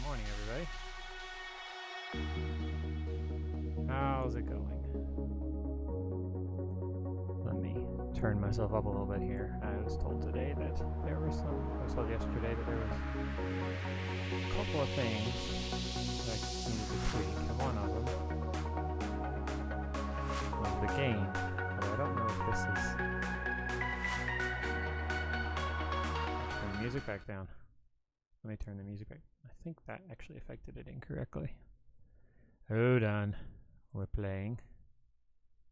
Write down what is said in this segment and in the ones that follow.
Morning, everybody. How's it going? Let me turn myself up a little bit here. I was told today that there was I was told yesterday that there was a couple of things that I needed to tweak, and one of them was the game. But I don't know if this is... Turn the music back down. Let me turn the music back. I think that actually affected it incorrectly. Hold on. We're playing.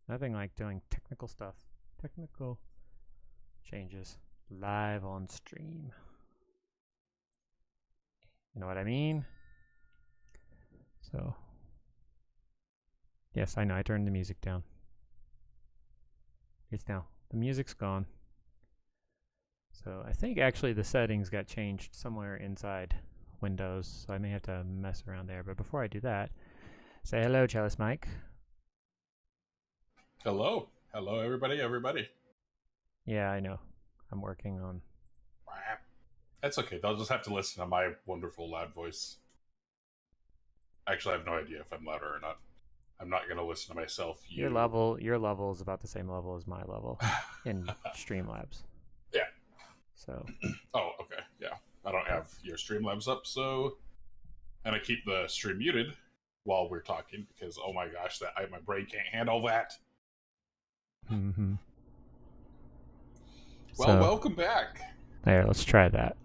Nothing like doing technical stuff. Technical changes live on stream. You know what I mean? So, yes, I know. I turned the music down. It's now. The music's gone. So I think actually the settings got changed somewhere inside Windows, so I may have to mess around there. But before I do that, say hello, Chalice Mike. Hello. Hello, everybody. Yeah, I know. I'm working on... That's okay. They'll just have to listen to my wonderful loud voice. Actually, I have no idea if I'm louder or not. I'm not going to listen to myself. Your level is about the same level as my level in Streamlabs. Yeah. So. Oh, okay. Yeah. I don't have your Streamlabs up, so... And I keep the stream muted while we're talking, because, oh my gosh, my brain can't handle that. Mm-hmm. Well, so, welcome back. There, let's try that.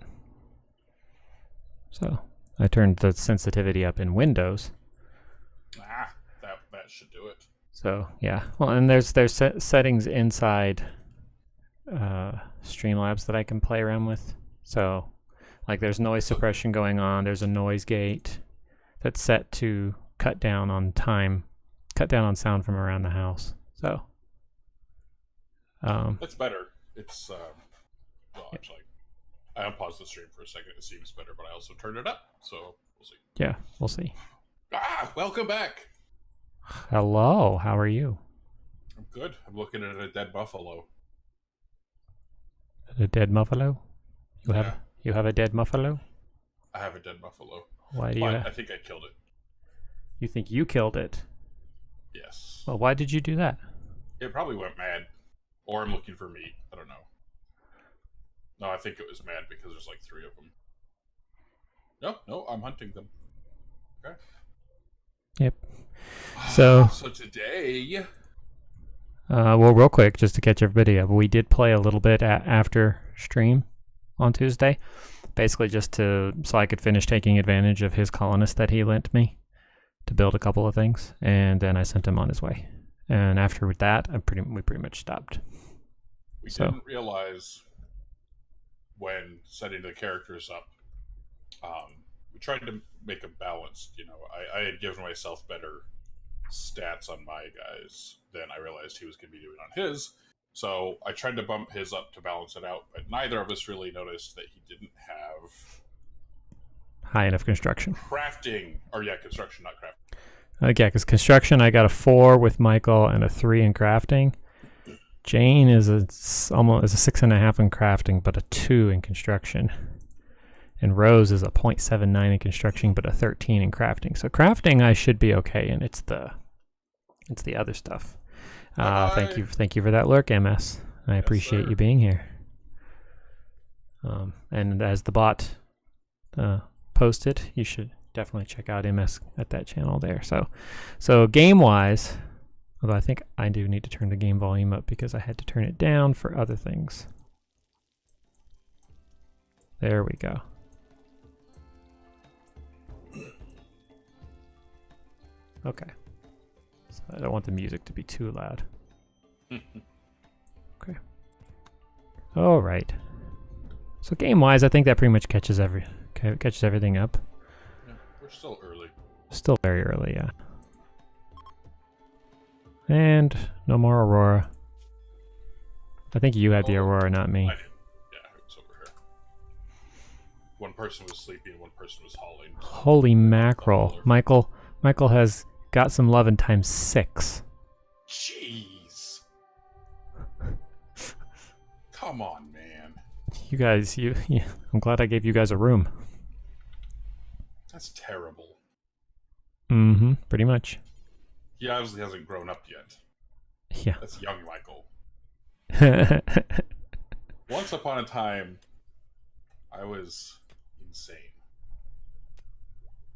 So, I turned the sensitivity up in Windows. That should do it. So, yeah. Well, and there's settings inside Streamlabs that I can play around with. So, like there's noise suppression going on. There's a noise gate that's set to cut down on sound from around the house. So, that's better. It's well, actually, I unpaused the stream for a second. It seems better, but I also turned it up, so we'll see. Yeah, we'll see. Welcome back. Hello, how are you? I'm good. I'm looking at a dead buffalo. A dead buffalo? You have a dead buffalo? I have a dead buffalo. Why do you? I think I killed it. You think you killed it? Yes. Well, why did you do that? It probably went mad, or I'm looking for meat. I don't know. No, I think it was mad because there's like 3 of them. No, I'm hunting them. Okay. Yep. So today... well, real quick, just to catch everybody up, we did play a little bit after stream on Tuesday, basically just so I could finish taking advantage of his colonist that he lent me to build a couple of things, and then I sent him on his way. And after that, we pretty much stopped. We didn't realize when setting the characters up, we tried to make them balanced. You know, I had given myself better stats on my guys than I realized he was going to be doing on his. So I tried to bump his up to balance it out, but neither of us really noticed that he didn't have high enough construction. Construction, not crafting. Yeah, because construction, I got a 4 with Michael and a 3 in crafting. Jane is almost a 6.5 in crafting, but a 2 in construction. And Rose is a 0.79 in construction, but a 13 in crafting. So crafting, I should be okay, and it's the other stuff. Thank you for that lurk, MS. I appreciate you being here. And as the bot posted, you should definitely check out MS at that channel there. So game wise, although I think I do need to turn the game volume up because I had to turn it down for other things. There we go. Okay. So I don't want the music to be too loud. Okay. All right. So game-wise, I think that pretty much catches everything up. Yeah, we're still early. Still very early, yeah. And no more Aurora. I think you had the Aurora, not me. I did. Yeah, it was over here. One person was sleeping, one person was hauling. Holy mackerel. Michael has got some lovin' times 6. Jeez. Come on, man. You guys, I'm glad I gave you guys a room. That's terrible. Mm-hmm. Pretty much. He obviously hasn't grown up yet. Yeah. That's young Michael. Once upon a time, I was insane.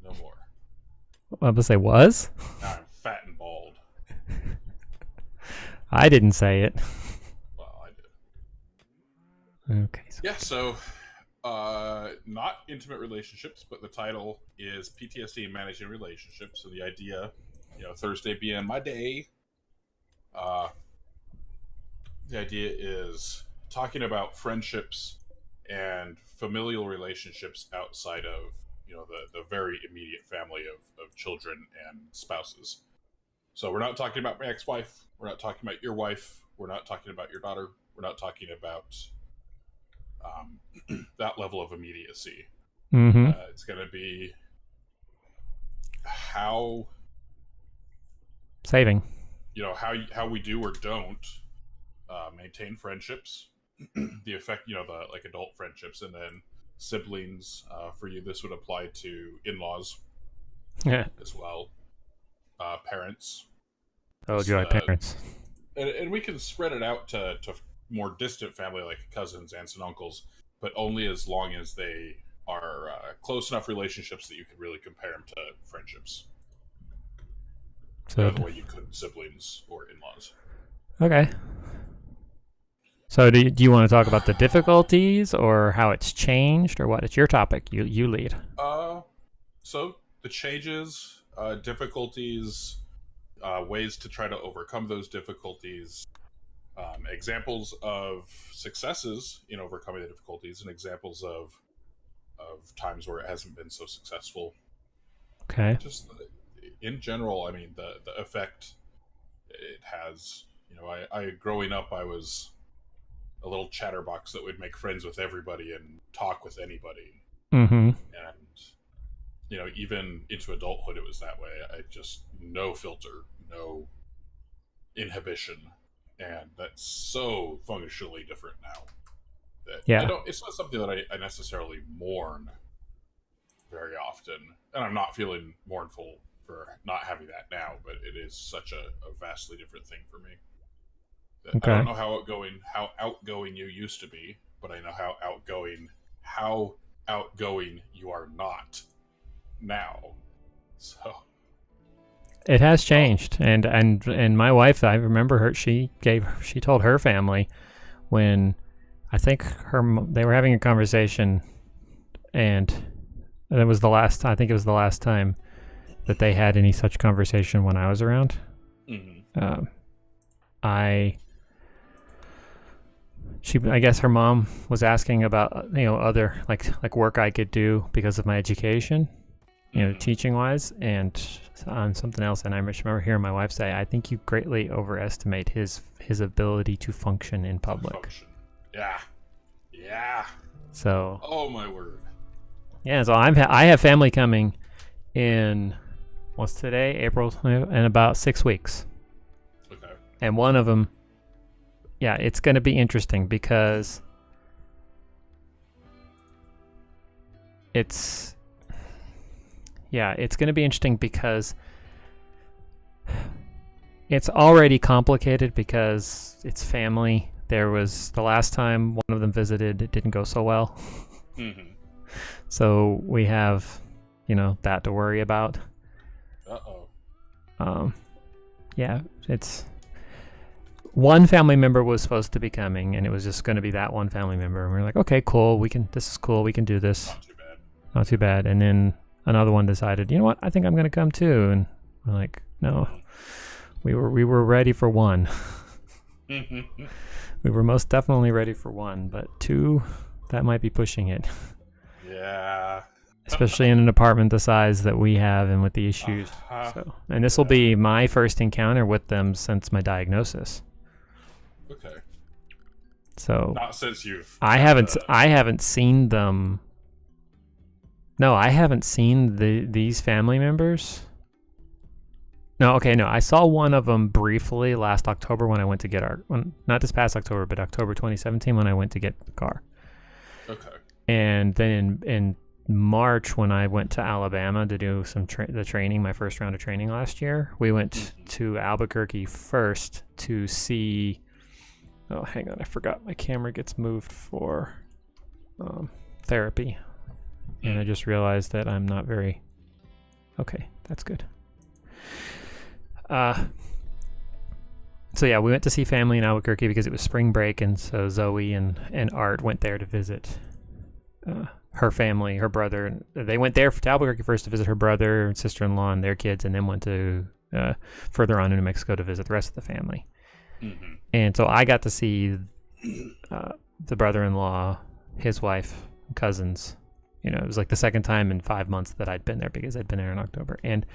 No more. I was say was. Now I'm fat and bald. I didn't say it. Well, I did. Okay. Yeah, so not intimate relationships, but the title is PTSD and Managing Relationships. So the idea, Thursday being my day, the idea is talking about friendships and familial relationships outside of, the very immediate family of children and spouses. So we're not talking about my ex-wife. We're not talking about your wife. We're not talking about your daughter. We're not talking about that level of immediacy. Mm-hmm. It's going to be how saving, how we do or don't maintain friendships, the effect, the like adult friendships, and then siblings. For you, this would apply to in-laws, as well, parents. Oh, joy, parents. And we can spread it out to more distant family, like cousins, aunts, and uncles, but only as long as they are close enough relationships that you can really compare them to friendships. So the way you could siblings or in-laws. Okay. So do you want to talk about the difficulties or how it's changed or what? It's your topic. You lead. So the changes, difficulties, ways to try to overcome those difficulties, examples of successes in overcoming the difficulties, and examples of times where it hasn't been so successful. Okay. Just in general, I mean, the effect it has. I growing up, I was a little chatterbox that would make friends with everybody and talk with anybody. Mm-hmm. And even into adulthood, it was that way. I just no filter, no inhibition, and that's so functionally different now. That it's not something that I necessarily mourn very often, and I'm not feeling mournful for not having that now. But it is such a vastly different thing for me. Okay. I don't know how outgoing you used to be, but I know how outgoing you are not now. So it has changed, and my wife, I remember her. She told her family when I think they were having a conversation, and it was the last. I think it was the last time that they had any such conversation when I was around. Mm-hmm. I guess her mom was asking about other like work I could do because of my education, teaching wise, and on something else. And I remember hearing my wife say, "I think you greatly overestimate his ability to function in public." Yeah. So. Oh my word. Yeah. So I have family coming in. What's today? April, in about 6 weeks. Okay. And one of them. Yeah, it's going to be interesting because it's going to be interesting because it's already complicated because it's family. There was the last time one of them visited, it didn't go so well. Mm-hmm. So we have, that to worry about. Uh-oh. Yeah, it's... One family member was supposed to be coming, and it was just going to be that one family member. And we were like, okay, cool. This is cool. We can do this. Not too bad. And then another one decided, you know what? I think I'm going to come too. And we're like, no, we were ready for one. We were most definitely ready for one, but two, that might be pushing it. Yeah. Especially in an apartment the size that we have and with the issues. And this will be my first encounter with them since my diagnosis. Okay. So not since you've. I haven't seen them. No, I haven't seen these family members. No, okay, no. I saw one of them briefly last October when I went to get not this past October, but October 2017 when I went to get the car. Okay. And then in March when I went to Alabama to do some the training, my first round of training last year. We went to Albuquerque first to see. Oh, hang on, I forgot my camera gets moved for therapy, and I just realized that I'm not very. Okay, that's good. So yeah, we went to see family in Albuquerque because it was spring break, and so Zoe and Art went there to visit her family, her brother. They went there to Albuquerque first to visit her brother and sister-in-law and their kids, and then went to further on in New Mexico to visit the rest of the family. Mm-hmm. And so I got to see the brother-in-law, his wife, cousins. You know, it was like the second time in 5 months that I'd been there because I'd been there in October. And,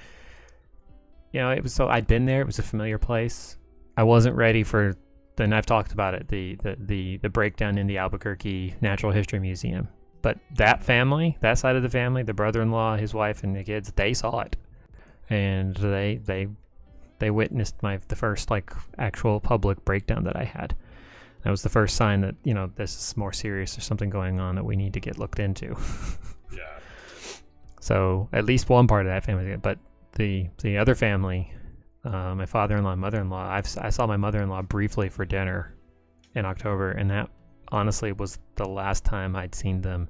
you know, it was so I'd been there. It was a familiar place. I wasn't ready for, and I've talked about it, the breakdown in the Albuquerque Natural History Museum. But that family, that side of the family, the brother-in-law, his wife, and the kids, they saw it. And they witnessed the first, like, actual public breakdown that I had. That was the first sign that, you know, this is more serious. There's something going on that we need to get looked into. Yeah. So at least one part of that family, but the other family, my father-in-law and mother-in-law, I saw my mother-in-law briefly for dinner in October, and that honestly was the last time I'd seen them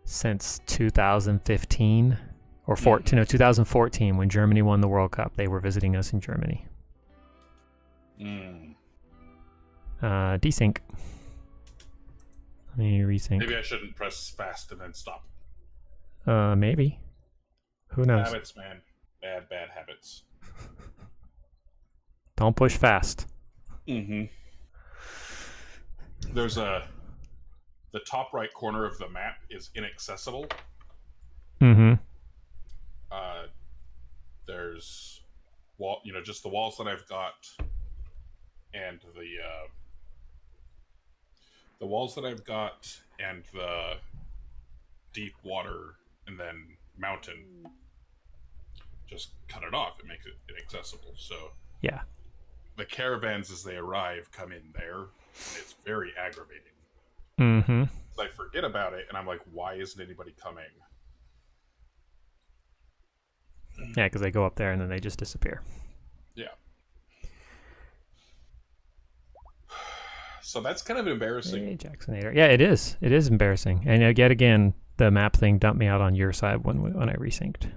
since 2015 or 2014 when Germany won the World Cup. They were visiting us in Germany. Desync. Let me resync. Maybe I shouldn't press fast and then stop. Maybe. Who knows? Habits, man. Bad habits. Don't push fast. Mm-hmm. There's the top right corner of the map is inaccessible. Mm-hmm. There's just the walls that I've got, and the walls that I've got, and the deep water, and then mountain. Just cut it off. It makes it inaccessible. So yeah, the caravans as they arrive come in there, and it's very aggravating. Mm-hmm. I forget about it, and I'm like, why isn't anybody coming? Yeah, because they go up there and then they just disappear. Yeah. So that's kind of embarrassing. Hey, Jacksonator. Yeah, it is. It is embarrassing. And yet again, the map thing dumped me out on your side when I resynced.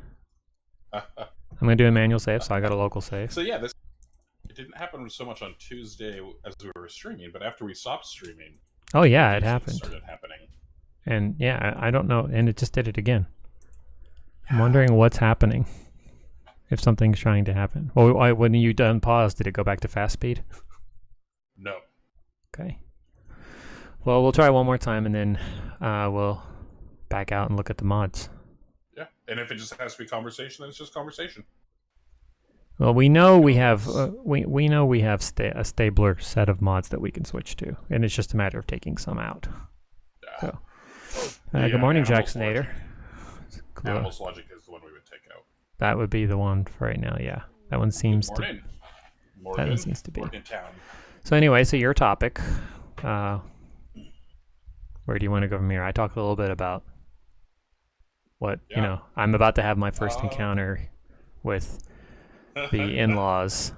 I'm going to do a manual save, so I got a local save. So yeah, it didn't happen so much on Tuesday as we were streaming, but after we stopped streaming... Oh yeah, it happened. Started happening. And yeah, I don't know, and it just did it again. I'm wondering what's happening. If something's trying to happen. Well, when you done pause, did it go back to fast speed? No. Okay. Well, we'll try one more time, and then we'll back out and look at the mods. Yeah, and if it just has to be conversation, then it's just conversation. Well, we know we have we know we have a stabler set of mods that we can switch to, and it's just a matter of taking some out. So, good morning, Jacksonator. Animals Logic is the one we would take out. That would be the one for right now. Yeah, that one seems to. Morgan. That one seems to be. Morgantown. So anyway, so your topic. Where do you want to go from here? I talked a little bit about what I'm about to have my first encounter with the in-laws.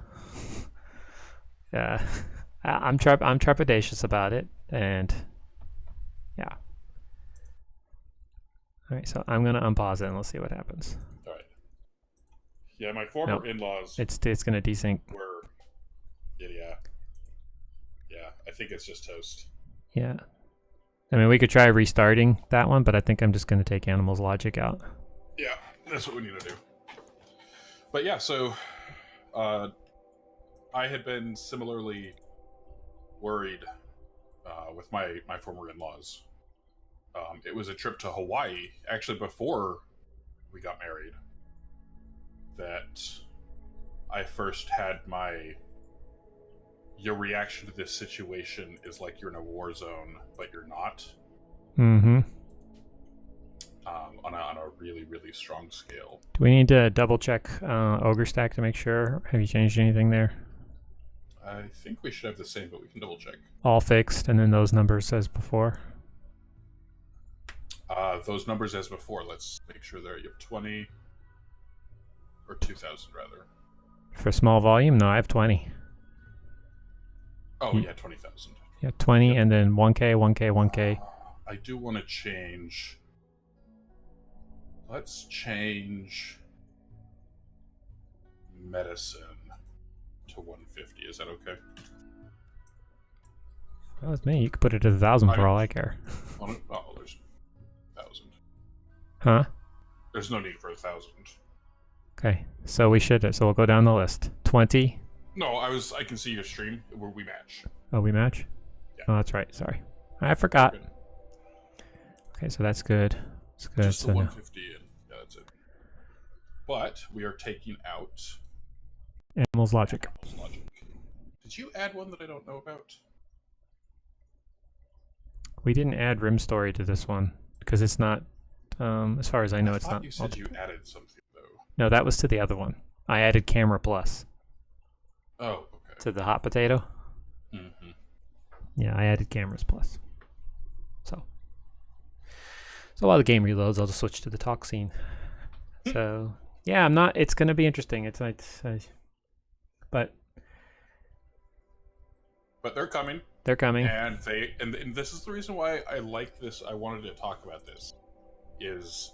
I'm trepidatious about it, and yeah. All right, so I'm gonna unpause it and let's see what happens. All right. Yeah, my former in-laws. It's gonna desync. Yeah. I think it's just toast. Yeah. I mean, we could try restarting that one, but I think I'm just gonna take Animals Logic out. Yeah, that's what we need to do. But yeah, so I had been similarly worried with my former in-laws. It was a trip to Hawaii, actually before we got married, that I first had your reaction to this situation is like you're in a war zone, but you're not. Mm-hmm. On a really, really strong scale. Do we need to double check Ogre Stack to make sure? Have you changed anything there? I think we should have the same, but we can double check. All fixed, and then those numbers as before? Those numbers as before. Let's make sure they're you have 20 or 2,000 rather. For small volume, no, I have 20. Oh yeah, 20,000. Yeah, 20, and then 1K, 1K, 1K. I do want to change. Let's change medicine to 150. Is that okay? That was me. You could put it at 1,000 for all I care. Oh, there's 1,000. Huh? There's no need for 1,000. Okay, so we should. So we'll go down the list. 20. No, I can see your stream where we match. Oh, we match? Yeah. Oh, that's right. Sorry, I forgot. Okay, so that's good. It's good. Just so the 150, and yeah, that's it. But we are taking out Animals Logic. Animals Logic. Did you add one that I don't know about? We didn't add Rim Story to this one because it's not. As far as I know, it's not. You said you added something though. No, that was to the other one. I added Camera Plus. Oh, okay. To the Hot Potato. Mm-hmm. Yeah, I added Cameras Plus. So while the game reloads, I'll just switch to the talk scene. So yeah, it's going to be interesting. But they're coming. They're coming. And and this is the reason why I like this. I wanted to talk about this. Is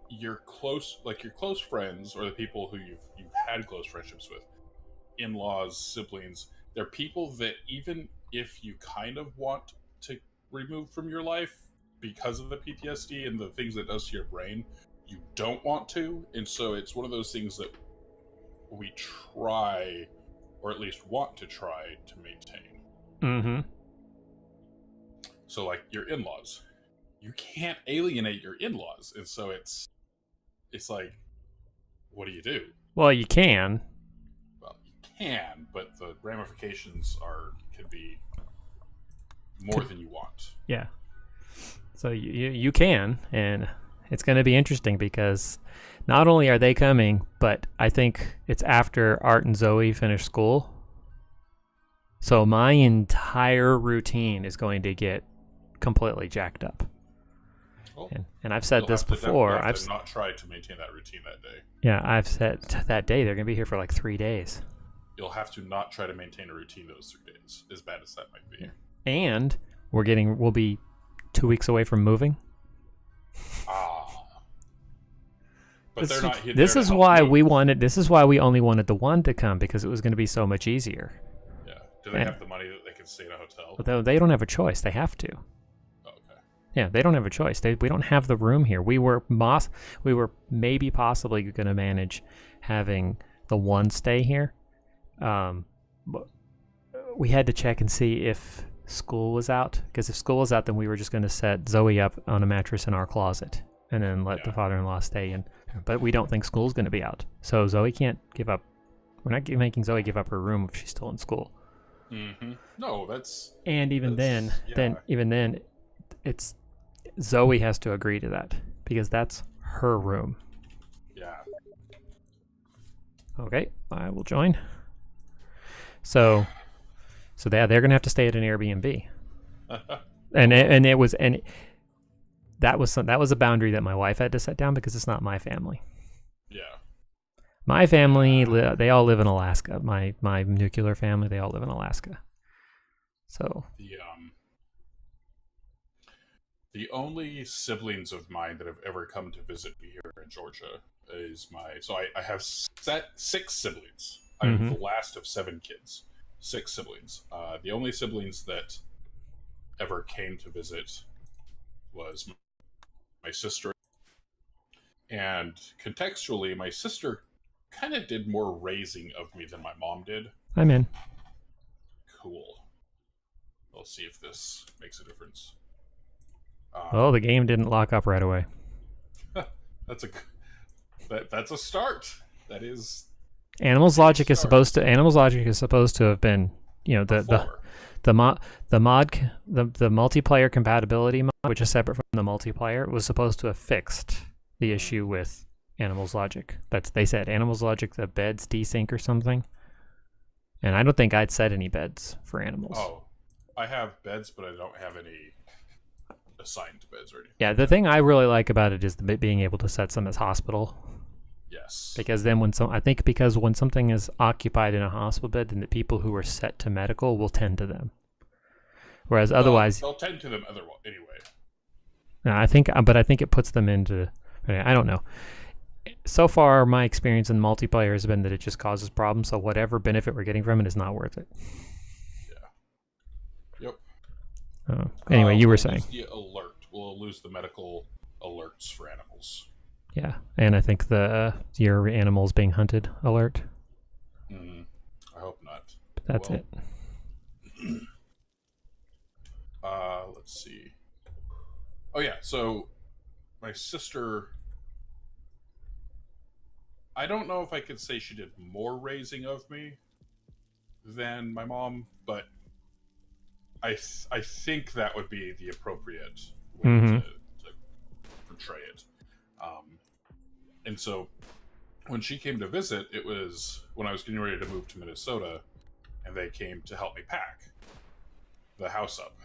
your close friends or the people who you've had close friendships with, in-laws, siblings, they're people that even if you kind of want to remove from your life because of the PTSD and the things that it does to your brain, you don't want to. And so it's one of those things that we try, or at least want to try, to maintain. Mm-hmm. So like your in-laws, you can't alienate your in-laws. And so it's like, what do you do? Well, you can. Well, you can, but the ramifications can be more than you want. Yeah. So you can, and it's going to be interesting because not only are they coming, but I think it's after Art and Zoe finish school. So my entire routine is going to get completely jacked up. Well, and I've said this before. I've not tried to maintain that routine that day. Yeah, I've said that day they're going to be here for like 3 days. You'll have to not try to maintain a routine those 3 days, as bad as that might be. Yeah. And we'll be 2 weeks away from moving. But they're not here. This is why we only wanted the one to come, because it was going to be so much easier. Yeah. Do they have the money that they can stay in a hotel? Although they don't have a choice, they have to. Oh, okay. Yeah, they don't have a choice. We don't have the room here. We were maybe possibly going to manage having the one stay here. But we had to check and see if school was out, because if school was out, then we were just going to set Zoe up on a mattress in our closet and then let the father-in-law stay in. But we don't think school's going to be out, so Zoe can't give up. We're not making Zoe give up her room if she's still in school. Mm-hmm. No, that's. And even then, it's Zoe has to agree to that, because that's her room. Yeah. Okay, I will join. So they're going to have to stay at an Airbnb. That was a boundary that my wife had to set down, because it's not my family. Yeah. My family, they all live in Alaska. My nuclear family, they all live in Alaska. So the only siblings of mine that have ever come to visit me here in Georgia is I have 6 siblings. I'm the last of 7 kids. 6 siblings. The only siblings that ever came to visit was my sister. And contextually, my sister kind of did more raising of me than my mom did. I'm in. Cool. We'll see if this makes a difference. The game didn't lock up right away. That's a start. That is. Animals Logic is supposed to have been, the multiplayer compatibility mod, which is separate from the multiplayer, was supposed to have fixed the issue with Animals Logic. They said Animals Logic, the beds desync or something. And I don't think I'd set any beds for animals. Oh, I have beds, but I don't have any assigned to beds or anything. Yeah, the thing I really like about it is being able to set some as hospital. Yes. Because then when something is occupied in a hospital bed, then the people who are set to medical will tend to them. Whereas otherwise, they'll tend to them anyway. No, I think it puts them into. I don't know. So far, my experience in multiplayer has been that it just causes problems. So whatever benefit we're getting from it is not worth it. Yeah. Yep. Anyway, you were saying the alert. We'll lose the medical alerts for animals. Yeah, and I think your animals being hunted alert. I hope not. But that's it. Let's see. Oh yeah, so my sister, I don't know if I could say she did more raising of me than my mom, but I think that would be the appropriate way to portray it. And so when she came to visit, it was when I was getting ready to move to Minnesota, and they came to help me pack the house up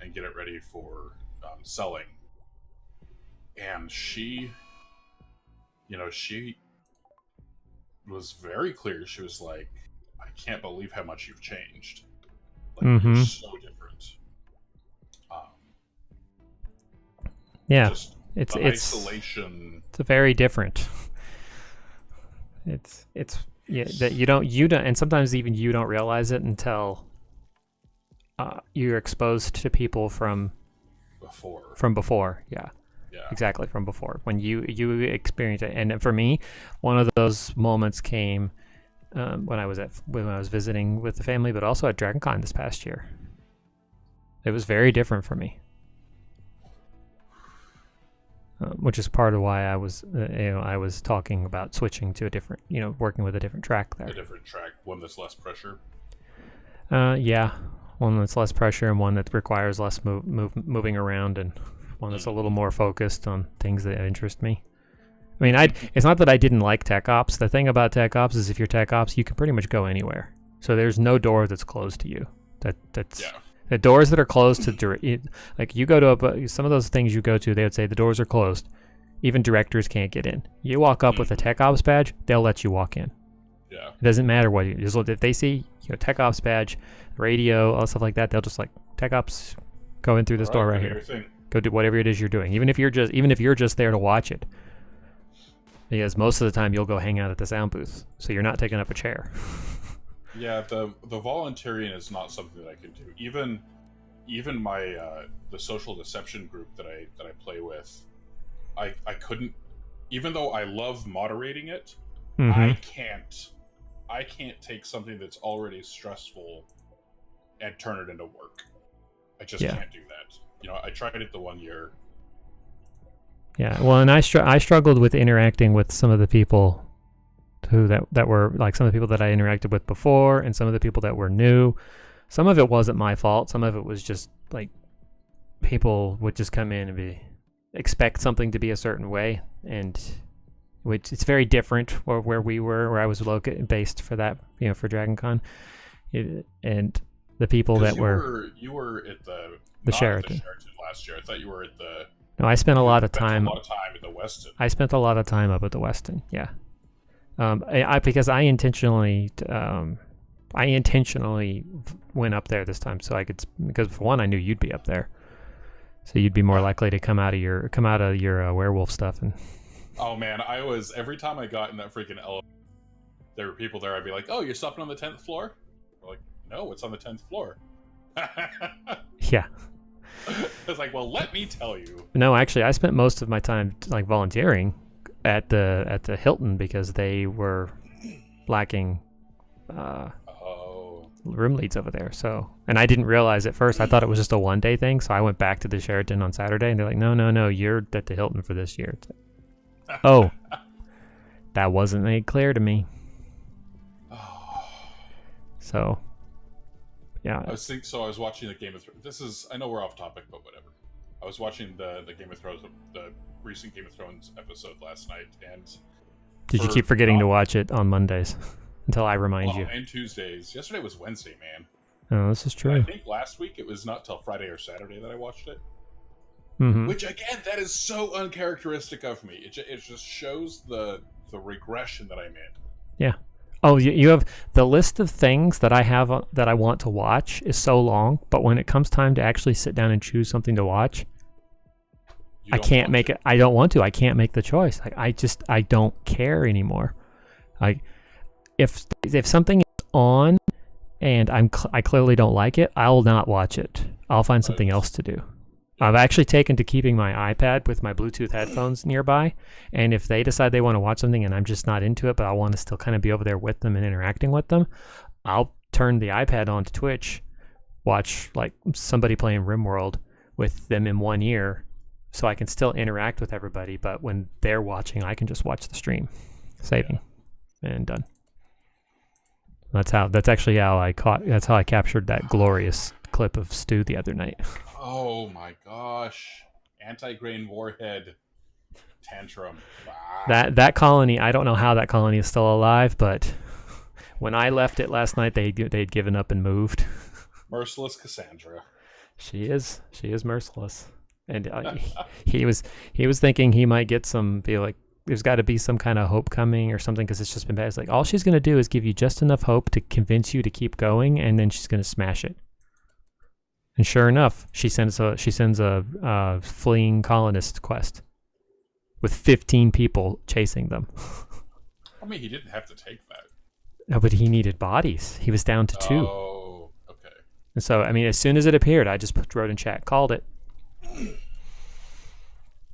and get it ready for selling. And she was very clear. She was like, I can't believe how much you've changed. Like, you're so different. Yeah. Just it's isolation. It's very different. It's that you don't, and sometimes even you don't realize it until you're exposed to people from before. Yeah, exactly, from before, when you experience it. And for me, one of those moments came when I was visiting with the family, but also at DragonCon this past year. It was very different for me, which is part of why I was talking about switching to a different, working with a different track there. A different track, one that's less pressure. Yeah, one that's less pressure and one that requires less moving around, and one that's a little more focused on things that interest me. I mean, it's not that I didn't like Tech Ops. The thing about Tech Ops is if you're Tech Ops, you can pretty much go anywhere. So there's no door that's closed to you. The doors that are closed to, like you go to some of those things you go to, they would say the doors are closed. Even directors can't get in. You walk up with a Tech Ops badge, they'll let you walk in. Yeah. It doesn't matter what if they see Tech Ops badge, radio, all stuff like that, they'll just like, Tech Ops, go in through this door right here. Go do whatever it is you're doing, even if you're just there to watch it. Because most of the time you'll go hang out at the sound booth, so you're not taking up a chair. Yeah, the volunteering is not something that I can do. Even my the social deception group that I play with, I couldn't, even though I love moderating it, I can't take something that's already stressful and turn it into work. I just can't do that. I tried it the 1 year. Yeah, well, and I struggled with interacting with some of the people that were like some of the people that I interacted with before, and some of the people that were new. Some of it wasn't my fault. Some of it was just like people would just come in and expect something to be a certain way, and which it's very different where I was based for that, for DragonCon, and the people that you were at the Sheraton last year. I thought you were at the. No, I spent a lot of time at the Westin. I spent a lot of time up at the Westin. Yeah, because I intentionally went up there this time so I could, because for one I knew you'd be up there, so you'd be more likely to come out of your werewolf stuff. And oh man, every time I got in that freaking elevator, there were people there. I'd be like, "Oh, you're stopping on the 10th floor?" We're like, "No, it's on the 10th floor." Yeah. I was like, well, let me tell you. No, actually, I spent most of my time like volunteering at the Hilton because they were lacking room leads over there. So, and I didn't realize at first. I thought it was just a one-day thing. So I went back to the Sheraton on Saturday, and they're like, no, you're at the Hilton for this year. Like, oh, that wasn't made clear to me. So. Yeah. I was watching the Game of Thrones. I know we're off topic, but whatever. I was watching the Game of Thrones, the recent Game of Thrones episode last night, and did you keep forgetting to watch it on Mondays until I remind you? And Tuesdays. Yesterday was Wednesday, man. Oh, this is true. And I think last week it was not till Friday or Saturday that I watched it. Mm-hmm. Which again, that is so uncharacteristic of me. It just shows the regression that I'm in. Yeah. Oh, you have the list of things that I have that I want to watch is so long, but when it comes time to actually sit down and choose something to watch, I can't make it. I don't want to. I can't make the choice. Like I don't care anymore. Like if something is on and I clearly don't like it, I'll not watch it. I'll find something else to do. I've actually taken to keeping my iPad with my Bluetooth headphones nearby, and if they decide they want to watch something and I'm just not into it, but I want to still kind of be over there with them and interacting with them, I'll turn the iPad on to Twitch, watch like somebody playing RimWorld with them in one ear, so I can still interact with everybody, but when they're watching, I can just watch the stream, saving, and done. That's how I captured that glorious clip of Stu the other night. Oh my gosh. Anti-grain warhead tantrum. Wow. That colony, I don't know how that colony is still alive, but when I left it last night, they'd given up and moved. Merciless Cassandra. She is merciless. And he was thinking he might get there's got to be some kind of hope coming or something, because it's just been bad. It's like all she's going to do is give you just enough hope to convince you to keep going, and then she's going to smash it. And sure enough, she sends a fleeing colonist quest with 15 people chasing them. I mean, he didn't have to take that. No, but he needed bodies. He was down to 2. Oh, okay. And so, I mean, as soon as it appeared, I just wrote in chat, called it.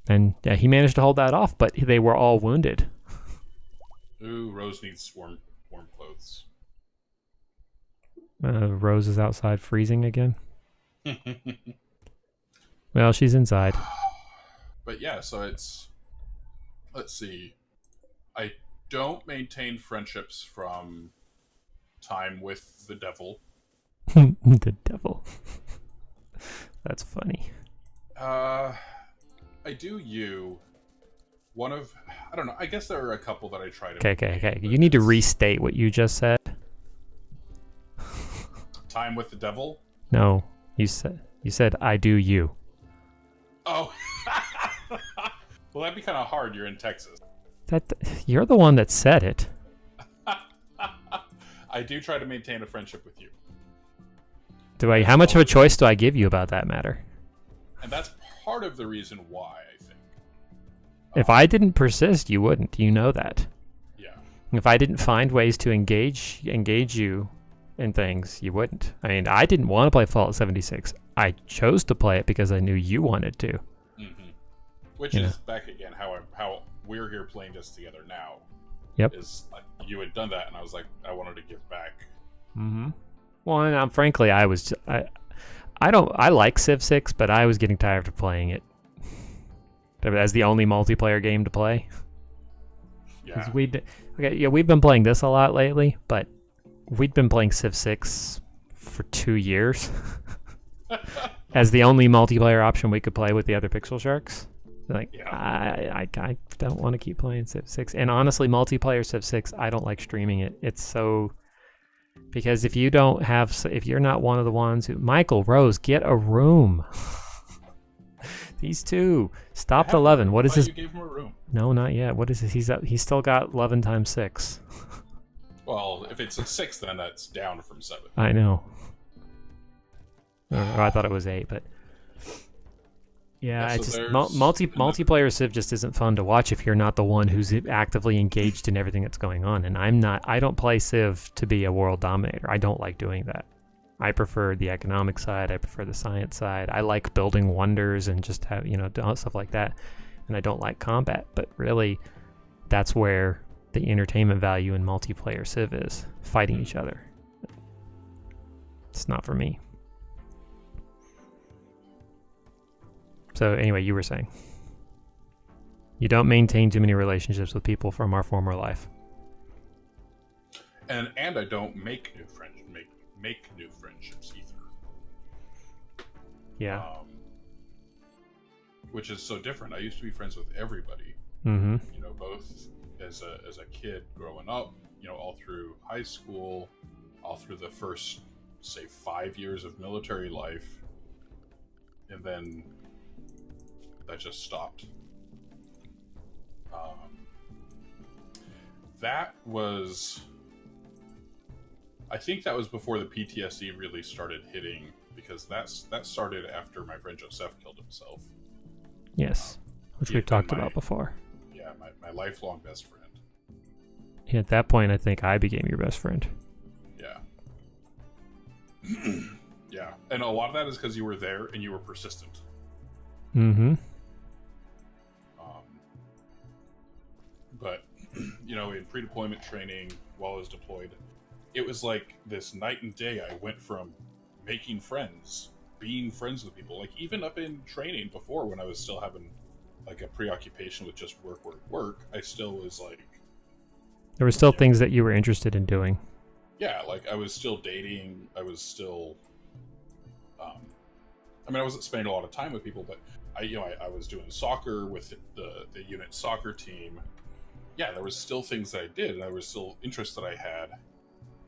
And yeah, he managed to hold that off, but they were all wounded. Ooh, Rose needs warm clothes. Rose is outside freezing again. Well, she's inside. But yeah, so it's... Let's see. I don't maintain friendships from time with the devil. The devil. That's funny. I do you. One of... I don't know. I guess there are a couple that I try to... Okay. You need to restate what you just said. Time with the devil? No. You said I do you. Oh. Well, that'd be kind of hard. You're in Texas. You're the one that said it. I do try to maintain a friendship with you. How much of a choice do I give you about that matter? And that's part of the reason why, I think. If I didn't persist, you wouldn't. You know that. Yeah. If I didn't find ways to engage you in things, you wouldn't. I mean, I didn't want to play Fallout 76. I chose to play it because I knew you wanted to. Mm-hmm. Which is back again how we're here playing this together now. Yep. Is you had done that, and I was like, I wanted to give back. Mm-hmm. Well, and frankly, I like Civ 6, but I was getting tired of playing it as the only multiplayer game to play. Yeah. We've been playing this a lot lately, but we'd been playing Civ 6 for 2 years as the only multiplayer option we could play with the other Pixel Sharks. Like, yeah. I don't want to keep playing Civ 6. And honestly, multiplayer Civ 6, I don't like streaming it. It's so... Because if you're not one of the ones who... Michael, Rose, get a room. These two. Stop the lovin'. What is this? You gave him a room. No, not yet. What is this? He's still got 11 times 6. Well, if it's a 6, then that's down from 7. I know. Or I thought it was 8, but... Yeah, so multiplayer Civ just isn't fun to watch if you're not the one who's actively engaged in everything that's going on. And I don't play Civ to be a world dominator. I don't like doing that. I prefer the economic side. I prefer the science side. I like building wonders and just have, stuff like that. And I don't like combat. But really, that's where the entertainment value in multiplayer Civ is. Fighting each other. It's not for me. So anyway, you were saying you don't maintain too many relationships with people from our former life, and I don't make new friendships either. Yeah, which is so different. I used to be friends with everybody. Mm-hmm. Both as a kid growing up, all through high school, all through the first, say, 5 years of military life, and then that just stopped. That was, I think that was before the PTSD really started hitting, because that started after my friend Joseph killed himself. Yes, which we've talked about before. Yeah, my lifelong best friend. Yeah, at that point, I think I became your best friend. Yeah. Yeah, and a lot of that is because you were there and you were persistent. Mm-hmm. But, you know, in pre-deployment training, while I was deployed, it was like this night and day. I went from making friends, being friends with people, like even up in training before, when I was still having like a preoccupation with just work, I still was like, there were still things that you were interested in doing. Yeah, like I was still dating. I was still, I mean, I wasn't spending a lot of time with people, but I was doing soccer with the unit soccer team. Yeah, there was still things that I did, and there was still interests that I had.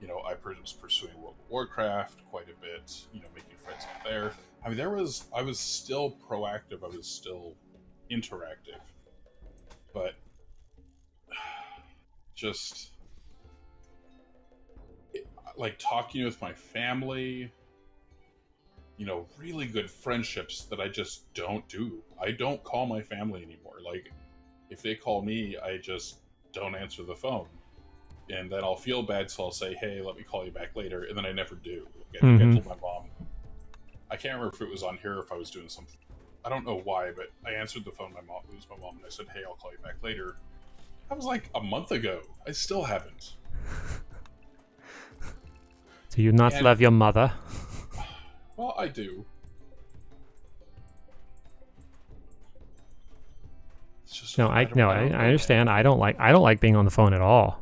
You know, I was pursuing World of Warcraft quite a bit. You know, making friends out there. I mean, I was still proactive. I was still interactive, but just like talking with my family. You know, really good friendships that I just don't do. I don't call my family anymore. Like, if they call me, I just don't answer the phone. And then I'll feel bad, so I'll say, hey, let me call you back later. And then I never do. I think I told my mom. I can't remember if it was on here or if I was doing something. I don't know why, but I answered the phone. It was my mom, and I said, hey, I'll call you back later. That was like a month ago. I still haven't. Do you not love your mother? Well, I do. It's just I understand. I don't like being on the phone at all.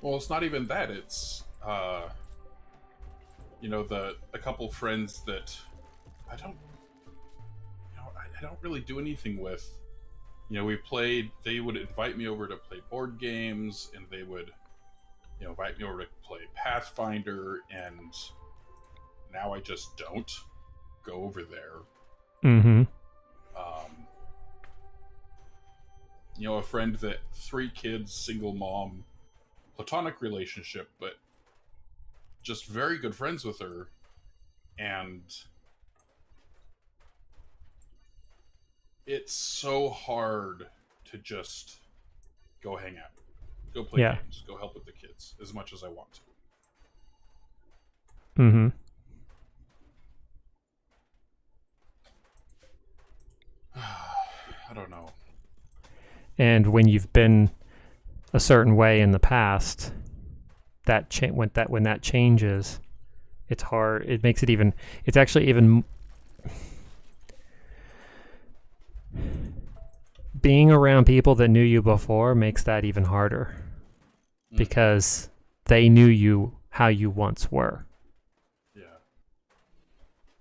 Well, it's not even that. It's you know, a couple friends that I don't, you know, I don't really do anything with. You know, they would invite me over to play board games, and they would, you know, invite me over to play Pathfinder, and now I just don't go over there. Mm-hmm. You know, a friend that 3 kids, single mom, platonic relationship, but just very good friends with her, and it's so hard to just go hang out, go play games, go help with the kids as much as I want to. Mm-hmm. I don't know. And when you've been a certain way in the past, when that changes, it's hard. It makes it even. It's actually even. Being around people that knew you before makes that even harder, because they knew you how you once were. Yeah.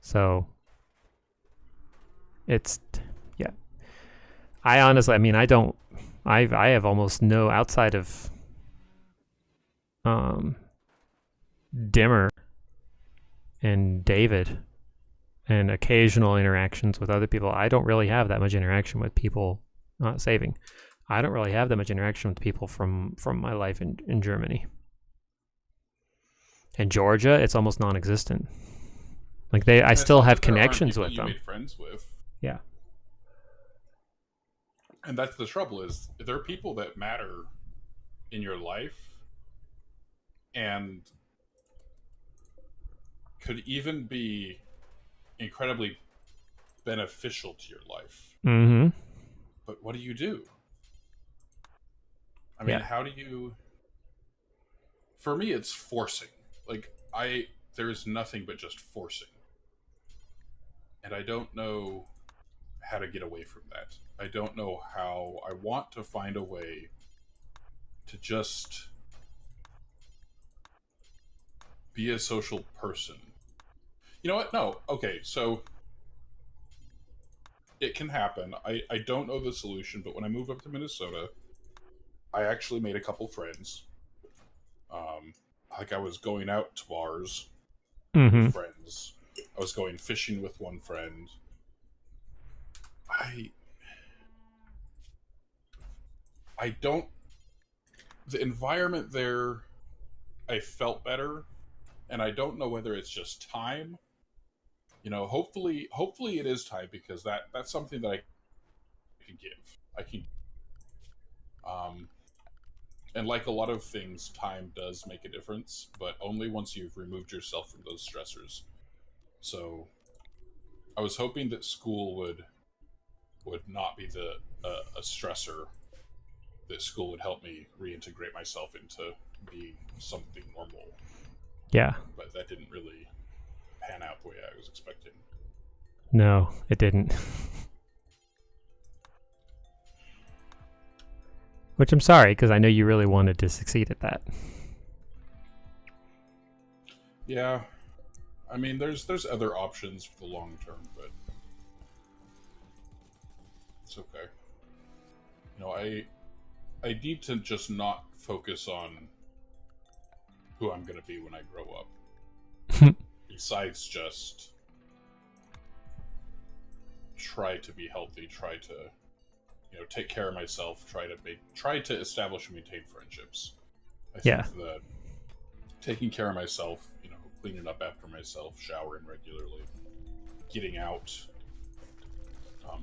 So it's, yeah. I honestly, I mean, I have almost no, outside of Dimmer and David and occasional interactions with other people, I don't really have that much interaction with people. Not saving. I don't really have that much interaction with people from my life in Germany. In Georgia, it's almost non-existent. Like I still have connections with them. You made friends with. Yeah. And that's the trouble, is there are people that matter in your life and could even be incredibly beneficial to your life. Mm-hmm. But what do you do? I mean, how do you... For me, it's forcing. Like, there's nothing but just forcing. And I don't know how to get away from that. I don't know how. I want to find a way to just be a social person. You know what? No. Okay, so it can happen. I don't know the solution, but when I moved up to Minnesota, I actually made a couple friends. Like I was going out to bars with friends. I was going fishing with one friend. I I don't. The environment there, I felt better, and I don't know whether it's just time. Hopefully it is time because that's something that I can give. I can, um, and like a lot of things, time does make a difference, but only once you've removed yourself from those stressors. So I was hoping that school would not be a stressor. That school would help me reintegrate myself into being something normal, Yeah. but that didn't really pan out the way I was expecting. No, it didn't. Which I'm sorry, because I know you really wanted to succeed at that. Yeah, I mean, there's other options for the long term, but it's okay. I need to just not focus on who I'm gonna be when I grow up. Besides just try to be healthy, try to take care of myself, try to establish and maintain friendships. I think that taking care of myself, cleaning up after myself, showering regularly, getting out,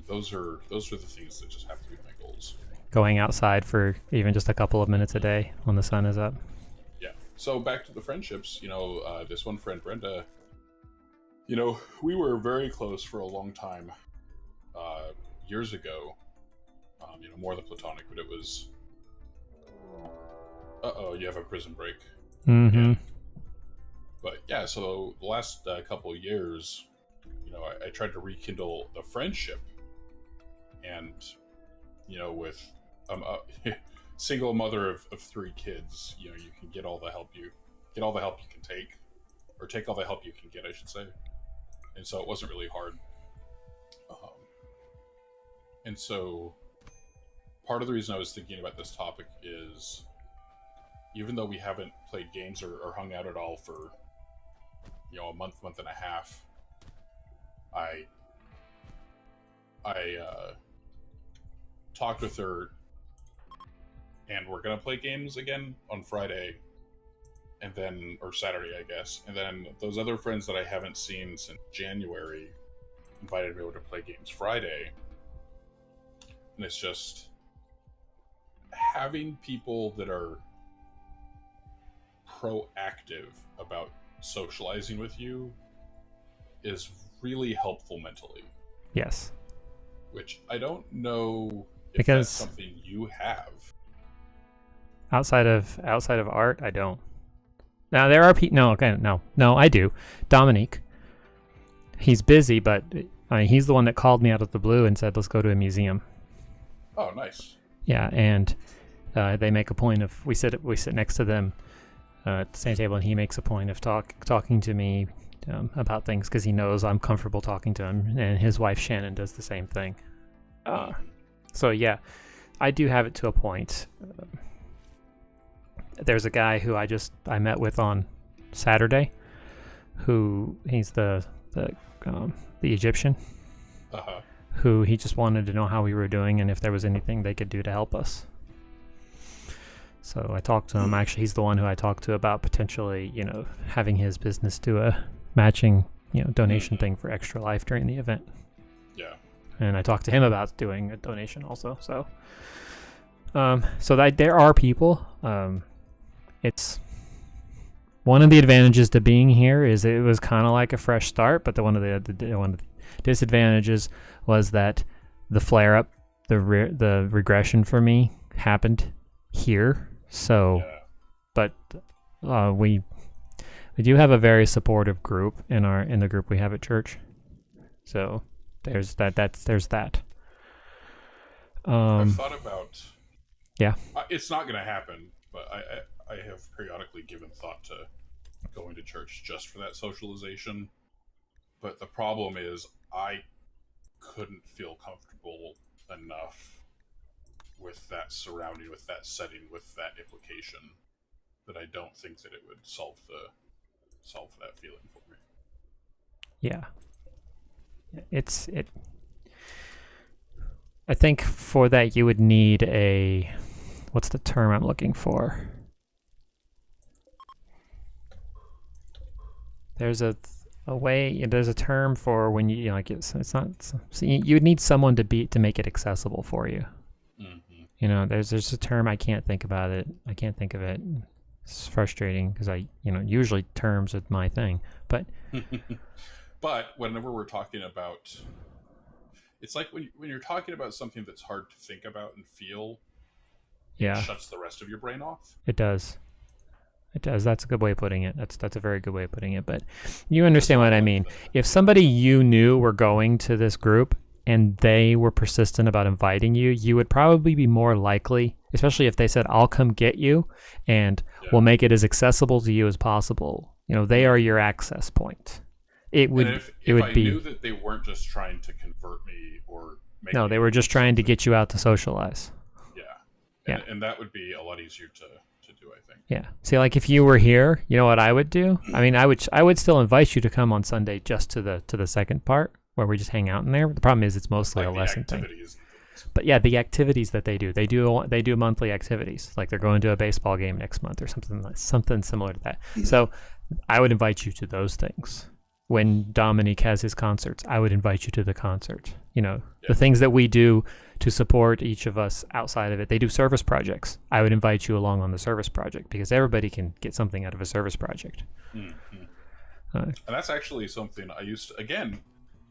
those are the things that just have to be my goals. Going outside for even just a couple of minutes a day when the sun is up. Yeah. So back to the friendships. This one friend, Brenda. We were very close for a long time. Years ago. More than platonic, but it was. You have a prison break. Mm-hmm. Yeah. But yeah, so the last couple of years, I tried to rekindle the friendship, and with a single mother of 3 kids, you can get all the help you can take, or take all the help you can get, I should say. And so it wasn't really hard. And so part of the reason I was thinking about this topic is, even though we haven't played games or hung out at all for a month and a half, I talked with her, and we're gonna play games again on Friday, or Saturday, I guess. And then those other friends that I haven't seen since January invited me over to play games Friday. And it's just having people that are proactive about socializing with you is really helpful mentally. Yes. Which I don't know if because that's something you have. Outside of art, I don't. Now there are people. No, I do. Dominique. He's busy, but he's the one that called me out of the blue and said, "Let's go to a museum." Oh, nice. Yeah, and they make a point of we sit next to them at the same table, and he makes a point of talking to me about things because he knows I'm comfortable talking to him, and his wife Shannon does the same thing. So yeah, I do have it to a point. There's a guy who I met with on Saturday, who he's the Egyptian, who he just wanted to know how we were doing and if there was anything they could do to help us. So I talked to him. Actually, he's the one who I talked to about potentially, having his business do a matching, donation thing for Extra Life during the event. Yeah. And I talked to him about doing a donation also. So, there are people. It's one of the advantages to being here is it was kind of like a fresh start, but one of the disadvantages was that the flare up, the regression for me happened here. So, yeah. But we do have a very supportive group in the group we have at church. So there's that. There's that. I've thought about. Yeah. It's not going to happen, but I have periodically given thought to going to church just for that socialization. But the problem is I couldn't feel comfortable enough with that surrounding, with that setting, with that implication, that I don't think that it would solve that feeling for me. Yeah. I think for that you would need what's the term I'm looking for? There's a way. There's a term for when you like it's not. So you would need someone to make it accessible for you. Mm-hmm. There's a term I can't think about it. I can't think of it. It's frustrating because usually terms are my thing, but. But whenever we're talking about, it's like when you're talking about something that's hard to think about and feel, it shuts the rest of your brain off. It does. It does. That's a good way of putting it. That's a very good way of putting it. But you understand what I mean. If somebody you knew were going to this group and they were persistent about inviting you, you would probably be more likely, especially if they said, I'll come get you and we'll make it as accessible to you as possible. They are your access point. It would. And if I knew that they weren't just trying to convert me or make no, they were just trying to get you out to socialize. Yeah. And that would be a lot easier to do, I think. Yeah. See, like if you were here, you know what I would do? I mean, I would still invite you to come on Sunday just to the second part where we just hang out in there. The problem is it's mostly like a lesson thing. But yeah, the activities that they do monthly activities. Like they're going to a baseball game next month or something similar to that. So I would invite you to those things. When Dominique has his concerts, I would invite you to the concert. The things that we do to support each of us outside of it. They do service projects. I would invite you along on the service project because everybody can get something out of a service project. Mm-hmm. And that's actually something I used to, again,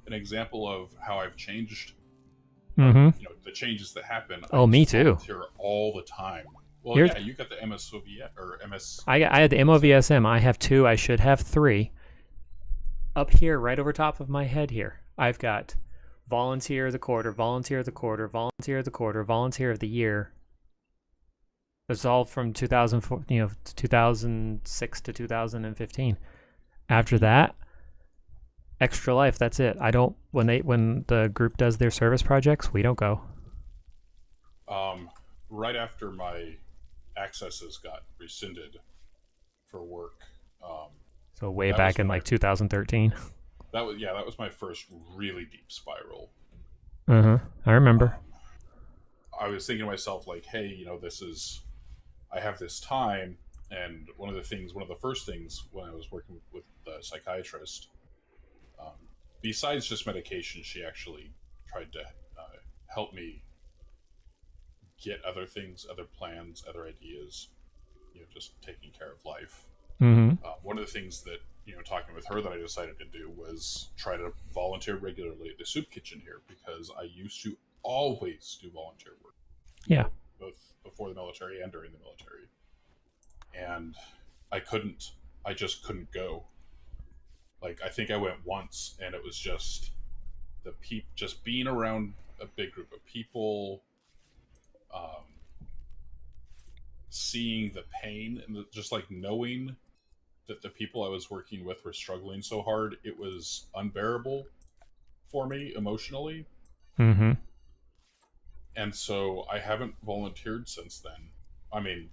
an example of how I've changed, the changes that happen. Oh, me too. Here all the time. Well, you got the MSOV or MS. I had the MOVSM. I have 2. I should have 3. Up here, right over top of my head here, I've got volunteer of the quarter, volunteer of the quarter, volunteer of the quarter, volunteer of the year. It's all from 2004, 2006 to 2015. After that, Extra Life. That's it. I don't. When the group does their service projects, we don't go. Right after my accesses got rescinded for work. So way back in like 2013. That was my first really deep spiral. I remember. I was thinking to myself like, hey, I have this time, and one of the first things when I was working with the psychiatrist, besides just medication, she actually tried to help me get other things, other plans, other ideas, just taking care of life. Mm-hmm. One of the things that, talking with her that I decided to do was try to volunteer regularly at the soup kitchen here because I used to always do volunteer work. Yeah. Both before the military and during the military. And I just couldn't go. Like, I think I went once and it was just just being around a big group of people, seeing the pain and just like knowing that the people I was working with were struggling so hard, it was unbearable for me emotionally. Mm-hmm. And so I haven't volunteered since then. I mean,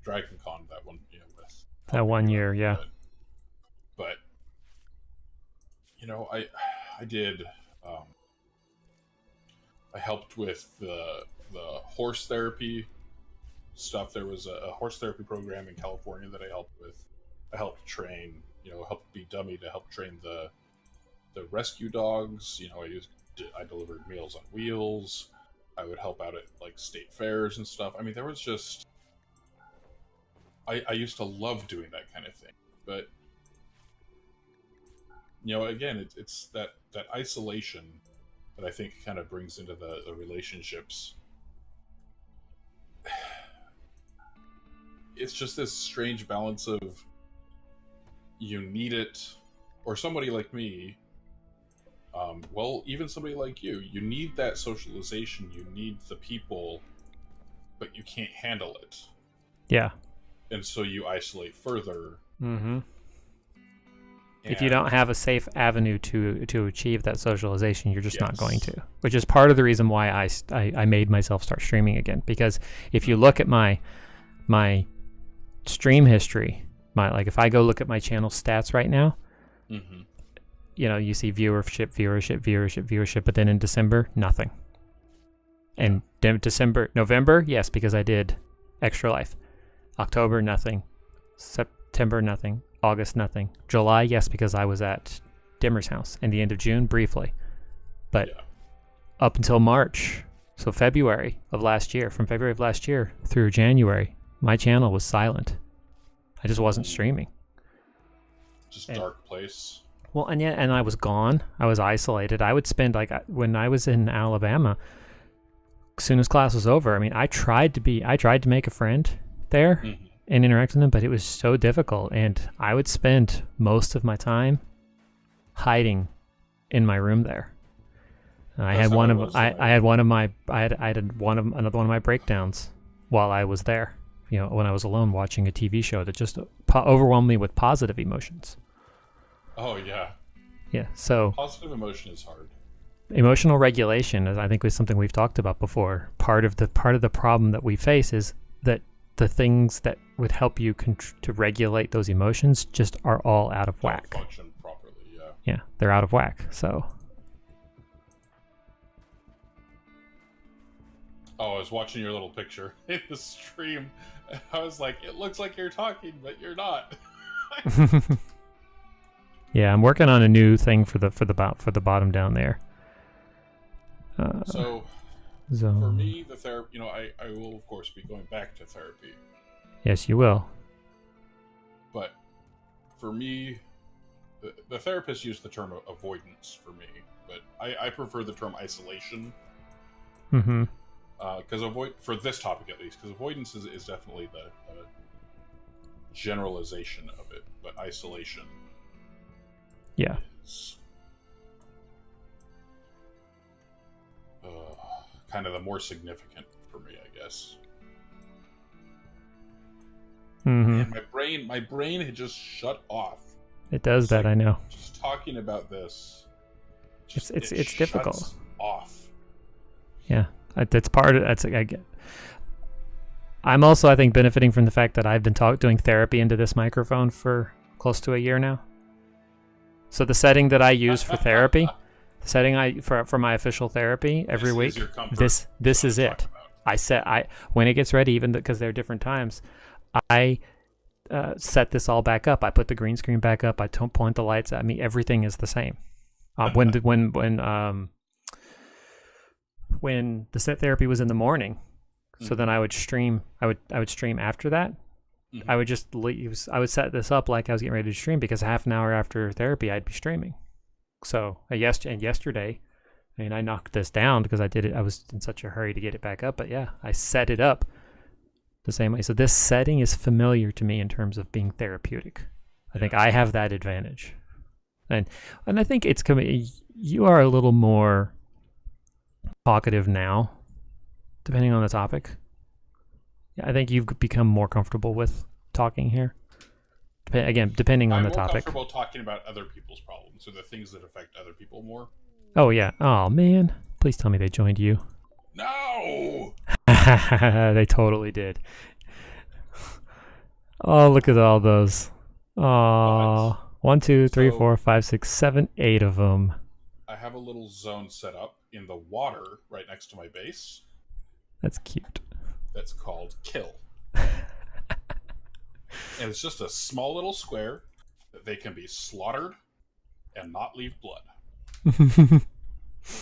Dragon Con, that one, with that 1 year, yeah. But I did. I helped with the horse therapy stuff. There was a horse therapy program in California that I helped with. I helped train, helped be dummy to help train the rescue dogs. I delivered Meals on Wheels. I would help out at like state fairs and stuff. I mean, there was just, I used to love doing that kind of thing. But, again, it's that isolation that I think kind of brings into the relationships. It's just this strange balance of you need it, or somebody like me, even somebody like you need that socialization, you need the people, but you can't handle it. Yeah. And so you isolate further. Mm-hmm. If you don't have a safe avenue to achieve that socialization, you're just not going to. Which is part of the reason why I made myself start streaming again. Because if you look at my stream history, if I go look at my channel stats right now, mm-hmm. You see viewership, but then in December, nothing. And November, yes, because I did Extra Life. October, nothing. September, nothing. August, nothing. July, yes, because I was at Dimmer's house. And the end of June, briefly. But up until March, so February of last year, from February of last year through January, my channel was silent. I just wasn't streaming. Just dark place. Well, and I was gone. I was isolated. I would spend, like, when I was in Alabama, as soon as class was over, I mean, I tried to make a friend there and interact with them, but it was so difficult. And I would spend most of my time hiding in my room there. I had another one of my breakdowns while I was there. When I was alone watching a TV show that just overwhelmed me with positive emotions. Oh yeah. Yeah. So positive emotion is hard. Emotional regulation, I think, was something we've talked about before. Part of the problem that we face is that the things that would help you to regulate those emotions just are all out of whack. Don't function properly. Yeah. Yeah, they're out of whack. So. Oh, I was watching your little picture in the stream. And I was like, it looks like you're talking, but you're not. Yeah, I'm working on a new thing for the bottom down there. So for me, the therapy, I will of course be going back to therapy. Yes, you will. But for me, the therapist used the term avoidance for me, but I prefer the term isolation. Mm-hmm. Because for this topic at least, because avoidance is definitely the generalization of it, but isolation. Yeah. Is kind of the more significant for me, I guess. Mm-hmm. And my brain had just shut off. It does that, I know. Just talking about this, it's difficult. Off. Yeah, that's part of that's. I get. I'm also, I think, benefiting from the fact that I've been doing therapy into this microphone for close to a year now. So the setting that I use for therapy, the setting for my official therapy every week, this is it. When it gets ready, even because they're different times, I set this all back up. I put the green screen back up. I don't point the lights at me. Everything is the same. When the set therapy was in the morning, so then I would stream. I would stream after that. I would just leave. I would set this up like I was getting ready to stream, because half an hour after therapy I'd be streaming. So yesterday, I mean, I knocked this down because I did it. I was in such a hurry to get it back up, but yeah, I set it up the same way. So this setting is familiar to me in terms of being therapeutic. I think I have that advantage, and I think it's coming. You are a little more talkative now, depending on the topic. I think you've become more comfortable with talking here. Depending on the topic. I'm more comfortable talking about other people's problems, or the things that affect other people more. Oh, yeah. Oh, man. Please tell me they joined you. No! They totally did. Oh, look at all those. Oh, 1, 2, 3, 4, 5, 6, 7, 8 of them. I have a little zone set up in the water right next to my base. That's cute. That's called Kill. And it's just a small little square that they can be slaughtered and not leave blood.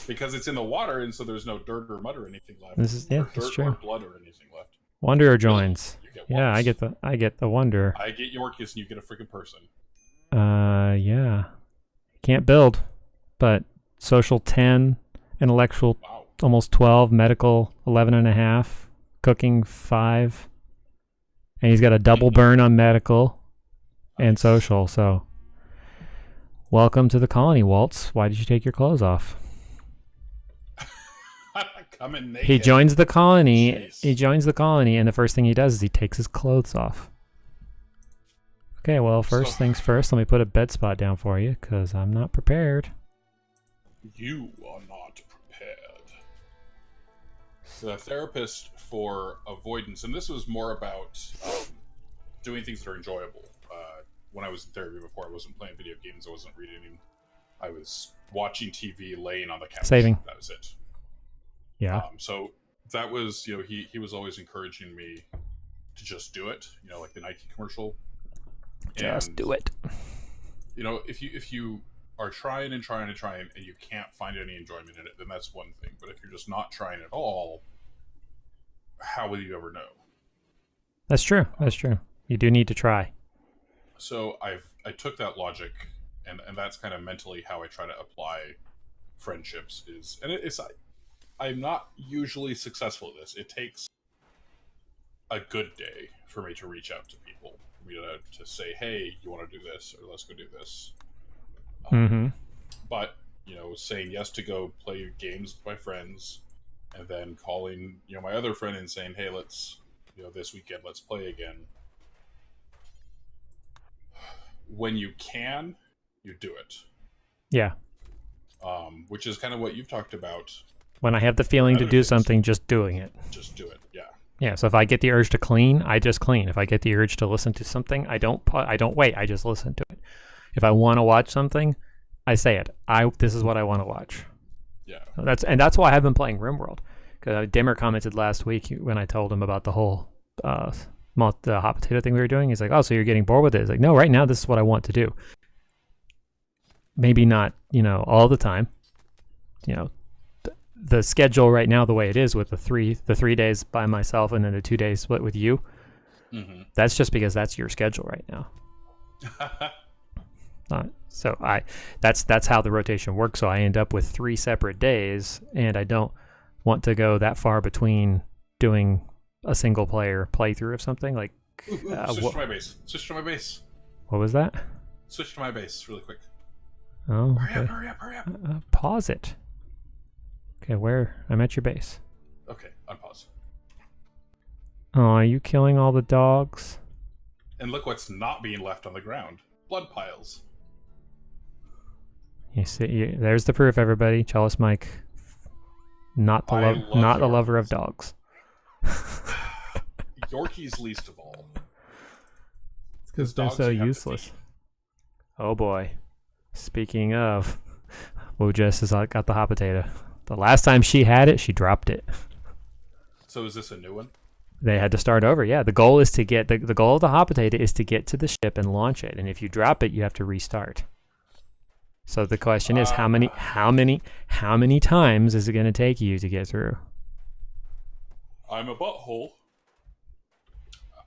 Because it's in the water, and so there's no dirt or mud or anything left. That's true. Or blood or anything left. Wanderer joins. Yeah, I get the Wanderer. I get Yorkis, and you get a freaking person. Yeah. Can't build, but social 10, intellectual almost 12, medical 11.5. Cooking 5, and he's got a double burn on medical and social. So welcome to the colony, Waltz. Why did you take your clothes off? Coming naked. He joins the colony. Jeez. He joins the colony, and the first thing he does is he takes his clothes off. Okay, well, first things first, let me put a bed spot down for you, because I'm not prepared. You are not prepared. The therapist for avoidance, and this was more about doing things that are enjoyable. When I was in therapy before, I wasn't playing video games, I wasn't reading, I was watching TV, laying on the couch. Saving. That was it. Yeah. So that was, he was always encouraging me to just do it, like the Nike commercial. Just do it. If you are trying and trying and trying and you can't find any enjoyment in it, then that's one thing. But if you're just not trying at all, how will you ever know? That's true. That's true. You do need to try. So I took that logic, and that's kind of mentally how I try to apply friendships. I'm not usually successful at this. It takes a good day for me to reach out to people, for me to say, hey, you want to do this, or let's go do this. But saying yes to go play games with my friends, and then calling my other friend and saying, hey, let's this weekend let's play again. When you can, you do it. Yeah. Which is kind of what you've talked about. When I have the feeling to do something, just doing it. Just do it. Yeah. Yeah. So if I get the urge to clean, I just clean. If I get the urge to listen to something, I don't wait. I just listen to it. If I want to watch something, I say it. This is what I want to watch. Yeah. So that's why I've been playing RimWorld. Because Dimmer commented last week when I told him about the whole the hot potato thing we were doing. He's like, "Oh, so you're getting bored with it?" It's like, "No, right now this is what I want to do." Maybe not, all the time. The schedule right now, the way it is with the 3 days by myself and then the 2 days split with you. Mm-hmm. That's just because that's your schedule right now. So that's how the rotation works. So I end up with 3 separate days, and I don't want to go that far between doing a single player playthrough of something. Like switch to my base. What was that? Switch to my base really quick. Oh, okay. Hurry up. Pause it. Okay, I'm at your base. Okay, unpause. Oh, are you killing all the dogs? And look what's not being left on the ground. Blood piles. You see, there's the proof, everybody. Chalice Mike, not the lover of dogs. Yorkies least of all. It's because they're so useless. Oh boy. Speaking of, Wojess has got the hot potato. The last time she had it, she dropped it. So is this a new one? They had to start over. Yeah, the goal is to get the goal of the hot potato is to get to the ship and launch it. And if you drop it, you have to restart. So the question is, how many times is it going to take you to get through? I'm a butthole.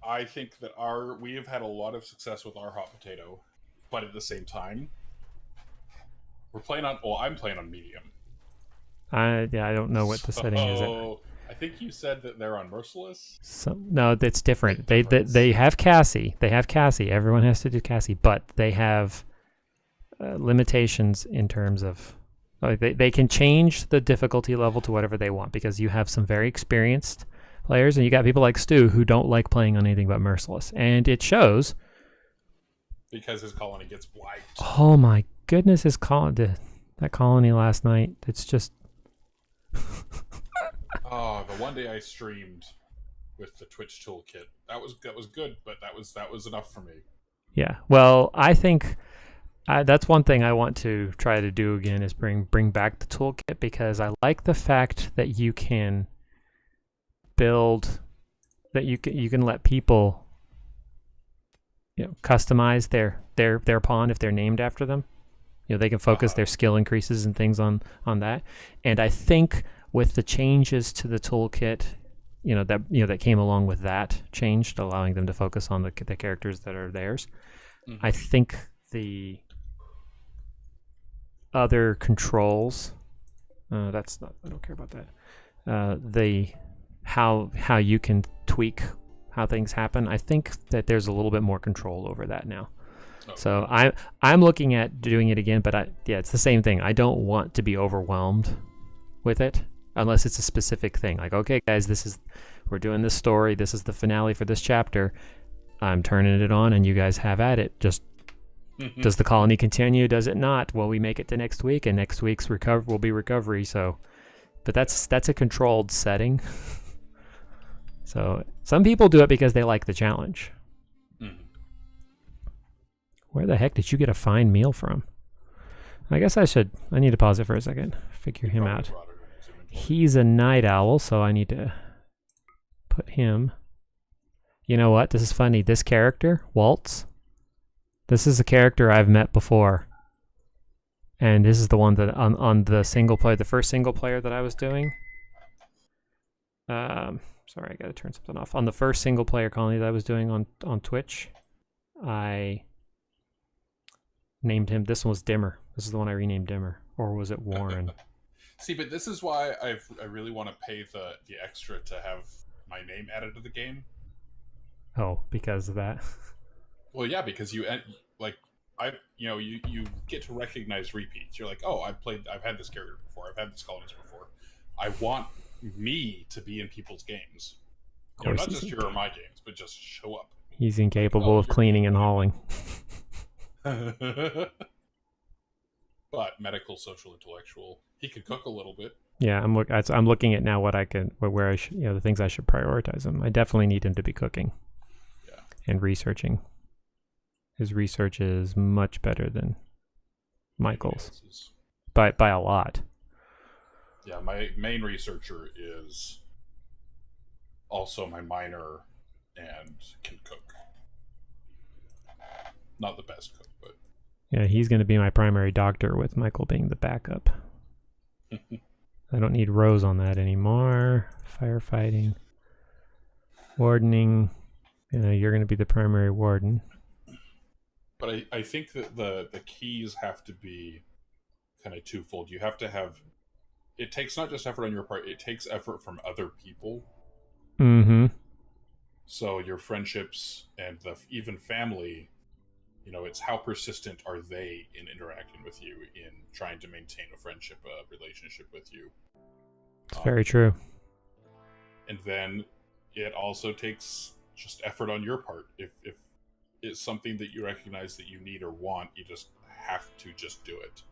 I think that we have had a lot of success with our hot potato, but at the same time, I'm playing on medium. I don't know what the setting is. I think you said that they're on merciless. No, that's different. They have Cassie. They have Cassie. Everyone has to do Cassie, but they have limitations in terms of they can change the difficulty level to whatever they want, because you have some very experienced players and you got people like Stu who don't like playing on anything but merciless, and it shows because his colony gets wiped. Oh my goodness, that colony last night, it's just Oh, the one day I streamed with the Twitch toolkit, that was good, but that was enough for me. Yeah, well, I think that's one thing I want to try to do again is bring back the toolkit, because I like the fact that you can build, that you can let people customize their pawn if they're named after them. They can focus their skill increases and things on that. And I think with the changes to the toolkit, that came along with that change, allowing them to focus on the characters that are theirs. Mm-hmm. I think the other controls, I don't care about that. How you can tweak how things happen, I think that there's a little bit more control over that now. Okay. So I'm looking at doing it again, but it's the same thing. I don't want to be overwhelmed with it unless it's a specific thing. Like, okay, guys, we're doing this story. This is the finale for this chapter. I'm turning it on, and you guys have at it. Just does the colony continue? Does it not? Well, we make it to next week, and next week's will be recovery. So, but that's a controlled setting. So some people do it because they like the challenge. Mm-hmm. Where the heck did you get a fine meal from? I guess I need to pause it for a second. Figure him out. He's a night owl, so I need to put him. You know what? This is funny. This character, Waltz, this is a character I've met before. And this is the one that on the single player, the first single player that I was doing. Sorry, I gotta turn something off. On the first single player colony that I was doing on Twitch, I named him. This one was Dimmer. This is the one I renamed Dimmer, or was it Warren? See, but this is why I really want to pay the extra to have my name added to the game. Oh, because of that. Well, yeah, because you get to recognize repeats. You're like, oh, I've had this character before. I've had this colonist before. I want me to be in people's games. Not just your or my games, but just show up. He's incapable of cleaning and hauling. But medical, social, intellectual. He could cook a little bit. Yeah, I'm looking at now what I can, where I should, the things I should prioritize him. I definitely need him to be cooking. Yeah. And researching. His research is much better than Michael's. By a lot. Yeah, my main researcher is also my minor and can cook. Not the best cook, but... Yeah, he's going to be my primary doctor with Michael being the backup. I don't need Rose on that anymore. Firefighting. Wardening. You're going to be the primary warden. But I think that the keys have to be kind of twofold. You have to have... It takes not just effort on your part, it takes effort from other people. Mm-hmm. So your friendships and even family, it's how persistent are they in interacting with you, in trying to maintain a friendship, a relationship with you. It's very true. And then it also takes just effort on your part. If it's something that you recognize that you need or want, you just have to just do it.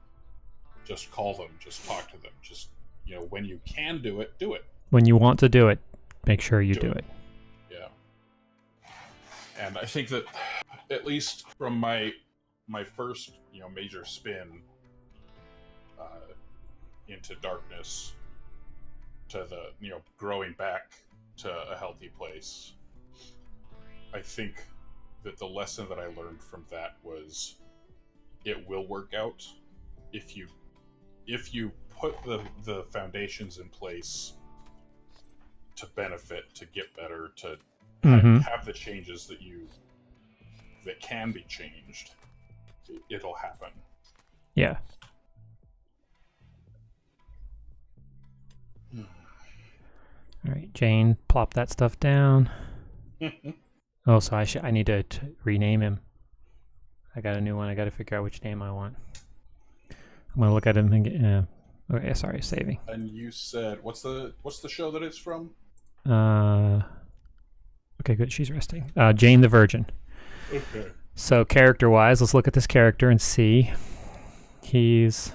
Just call them, just talk to them, just, when you can do it, do it. When you want to do it, make sure you do it. Yeah. And I think that, at least from my first, major spin into darkness to the, growing back to a healthy place, I think that the lesson that I learned from that was it will work out if you put the foundations in place to benefit, to get better, to have the changes that can be changed. It'll happen. Yeah. All right, Jane, plop that stuff down. Oh, so I need to rename him. I got a new one. I got to figure out which name I want. I'm gonna look at him and get. Okay, sorry, saving. And you said what's the show that it's from? Okay, good. She's resting. Jane the Virgin. Okay. So character-wise, let's look at this character and see. He's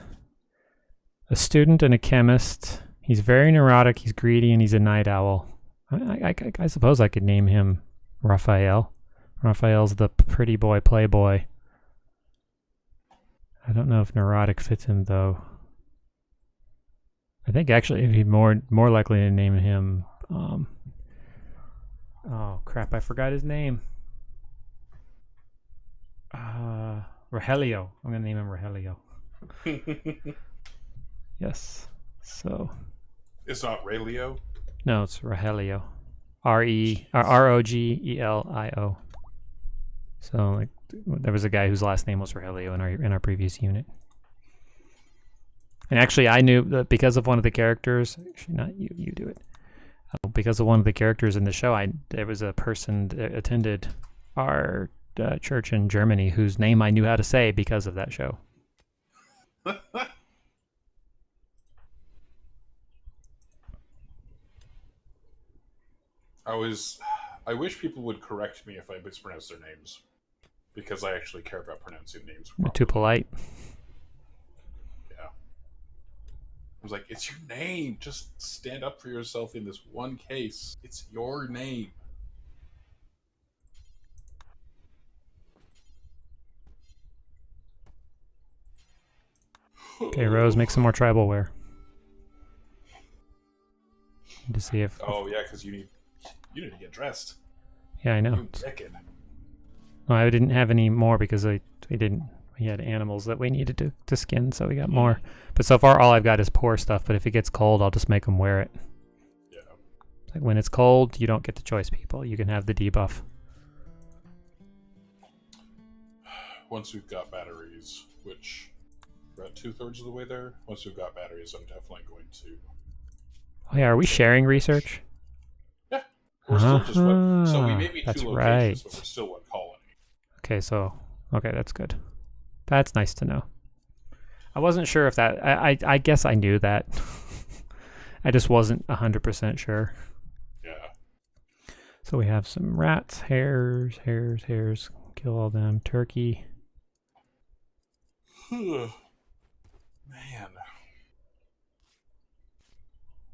a student and a chemist. He's very neurotic. He's greedy, and he's a night owl. I suppose I could name him Raphael. Raphael's the pretty boy, playboy. I don't know if neurotic fits him though. I think actually it'd be more likely to name him. Oh crap! I forgot his name. Rogelio. I'm gonna name him Rogelio. Yes. So. It's not Raylio? No, it's Rogelio. Rogelio. So like, there was a guy whose last name was Rogelio in our previous unit. And actually, I knew that because of one of the characters. Actually, not you. You do it. Because of one of the characters in the show, there was a person that attended our church in Germany whose name I knew how to say because of that show. I wish people would correct me if I mispronounce their names, because I actually care about pronouncing names properly. Too polite. Yeah. I was like, it's your name. Just stand up for yourself in this one case. It's your name. Okay, Rose, make some more tribal wear. to see if. Oh yeah, because you need to get dressed. Yeah, I know. You naked. Well, I didn't have any more because we had animals that we needed to skin, so we got more. But so far, all I've got is poor stuff. But if it gets cold, I'll just make them wear it. Yeah. Like when it's cold, you don't get the choice, people. You can have the debuff. Once we've got batteries, which we're at 2/3 of the way there. Once we've got batteries, I'm definitely going to. Oh yeah, are we sharing research? Yeah, we're still just one. So we may be that's two locations, right. but we're still one colony. Okay, that's good. That's nice to know. I wasn't sure if that. I guess I knew that. I just wasn't 100% sure. Yeah. So we have some rats, hares. Kill all them. Turkey. Man.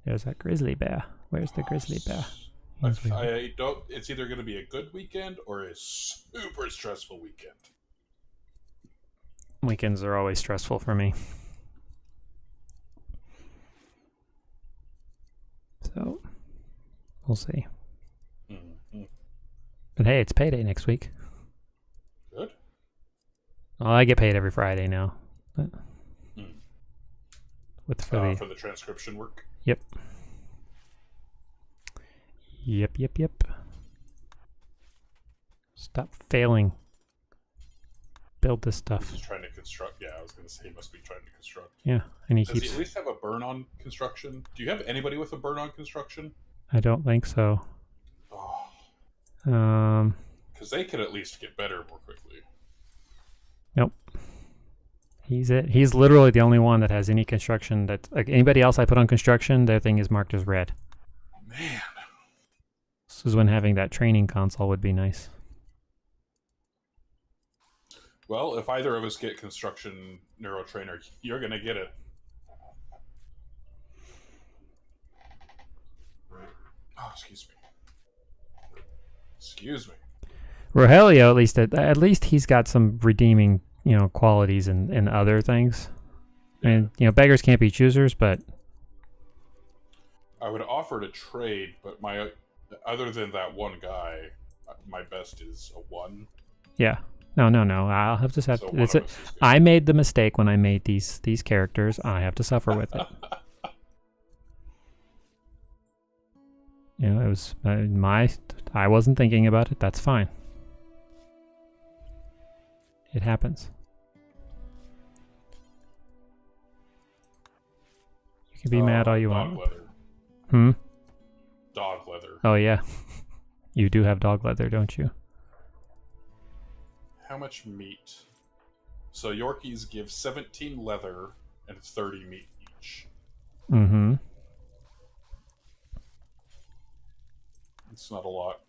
There's that grizzly bear. Where's the grizzly bear? I don't. It's either going to be a good weekend or a super stressful weekend. Weekends are always stressful for me. So, we'll see. Mm-hmm. But hey, it's payday next week. Good. Well, I get paid every Friday now. For the transcription work? Yep. Yep. Stop failing. Build this stuff. He's trying to construct. Yeah, I was going to say he must be trying to construct. Yeah, and he Does he at least have a burn on construction? Do you have anybody with a burn on construction? I don't think so. Oh. Because they could at least get better more quickly. Nope. He's it. He's literally the only one that has any construction. That like anybody else I put on construction, their thing is marked as red. Man. This is when having that training console would be nice. Well, if either of us get construction neurotrainer, you're going to get it. Oh, excuse me. Rogelio, at least he's got some redeeming, qualities in other things. Yeah. And beggars can't be choosers, but I would offer to trade, but other than that one guy, my best is a 1. Yeah. No. I'll have to have. So I made the mistake when I made these characters. I have to suffer with it. It was I wasn't thinking about it. That's fine. It happens. You can be mad all you want. Dog leather. Dog leather. Oh yeah, you do have dog leather, don't you? How much meat? So Yorkies give 17 leather and 30 meat each. Mm-hmm. It's not a lot.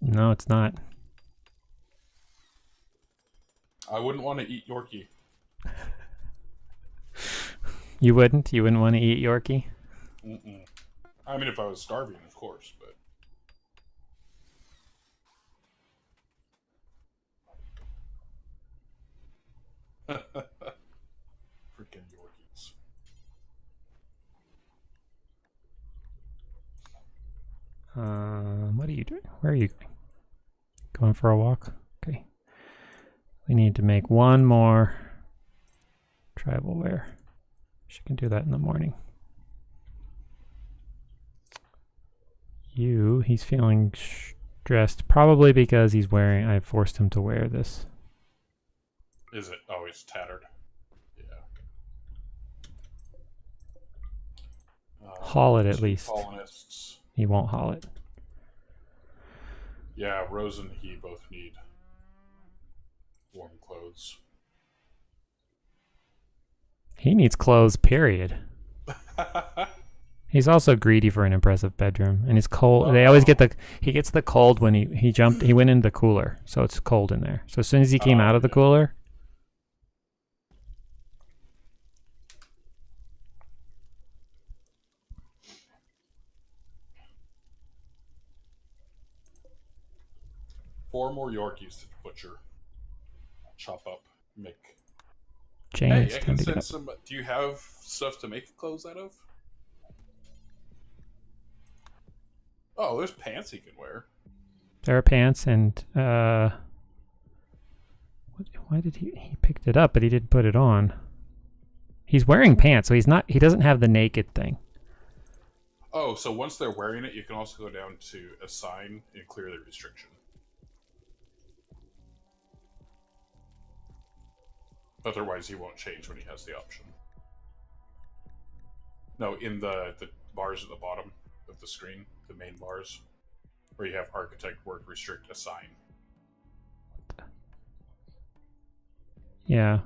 No, it's not. I wouldn't want to eat Yorkie. You wouldn't? You wouldn't want to eat Yorkie? Mm-mm. I mean, if I was starving, of course, but... Freaking Yorkies. What are you doing? Where are you going? Going for a walk? Okay. We need to make one more tribal wear. She can do that in the morning. He's feeling stressed, probably because I forced him to wear this. Is it? Oh, he's tattered. Yeah. Haul it at least. Colonists. He won't haul it. Yeah, Rose and he both need warm clothes. He needs clothes, period. He's also greedy for an impressive bedroom, and he's cold. They always he gets the cold when he went into the cooler, so it's cold in there. So as soon as he came out of the cooler, Four more Yorkies to the butcher. Chop up, make. Jane, Hey, it's I time can to send get up. some. Do you have stuff to make clothes out of? Oh, there's pants he can wear. There are pants and why did he picked it up but he didn't put it on? He's wearing pants, so he doesn't have the naked thing. Oh, so once they're wearing it, you can also go down to assign and clear the restriction. Otherwise, he won't change when he has the option. No, in the bars at the bottom of the screen, the main bars, where you have architect, work, restrict, assign. Yeah.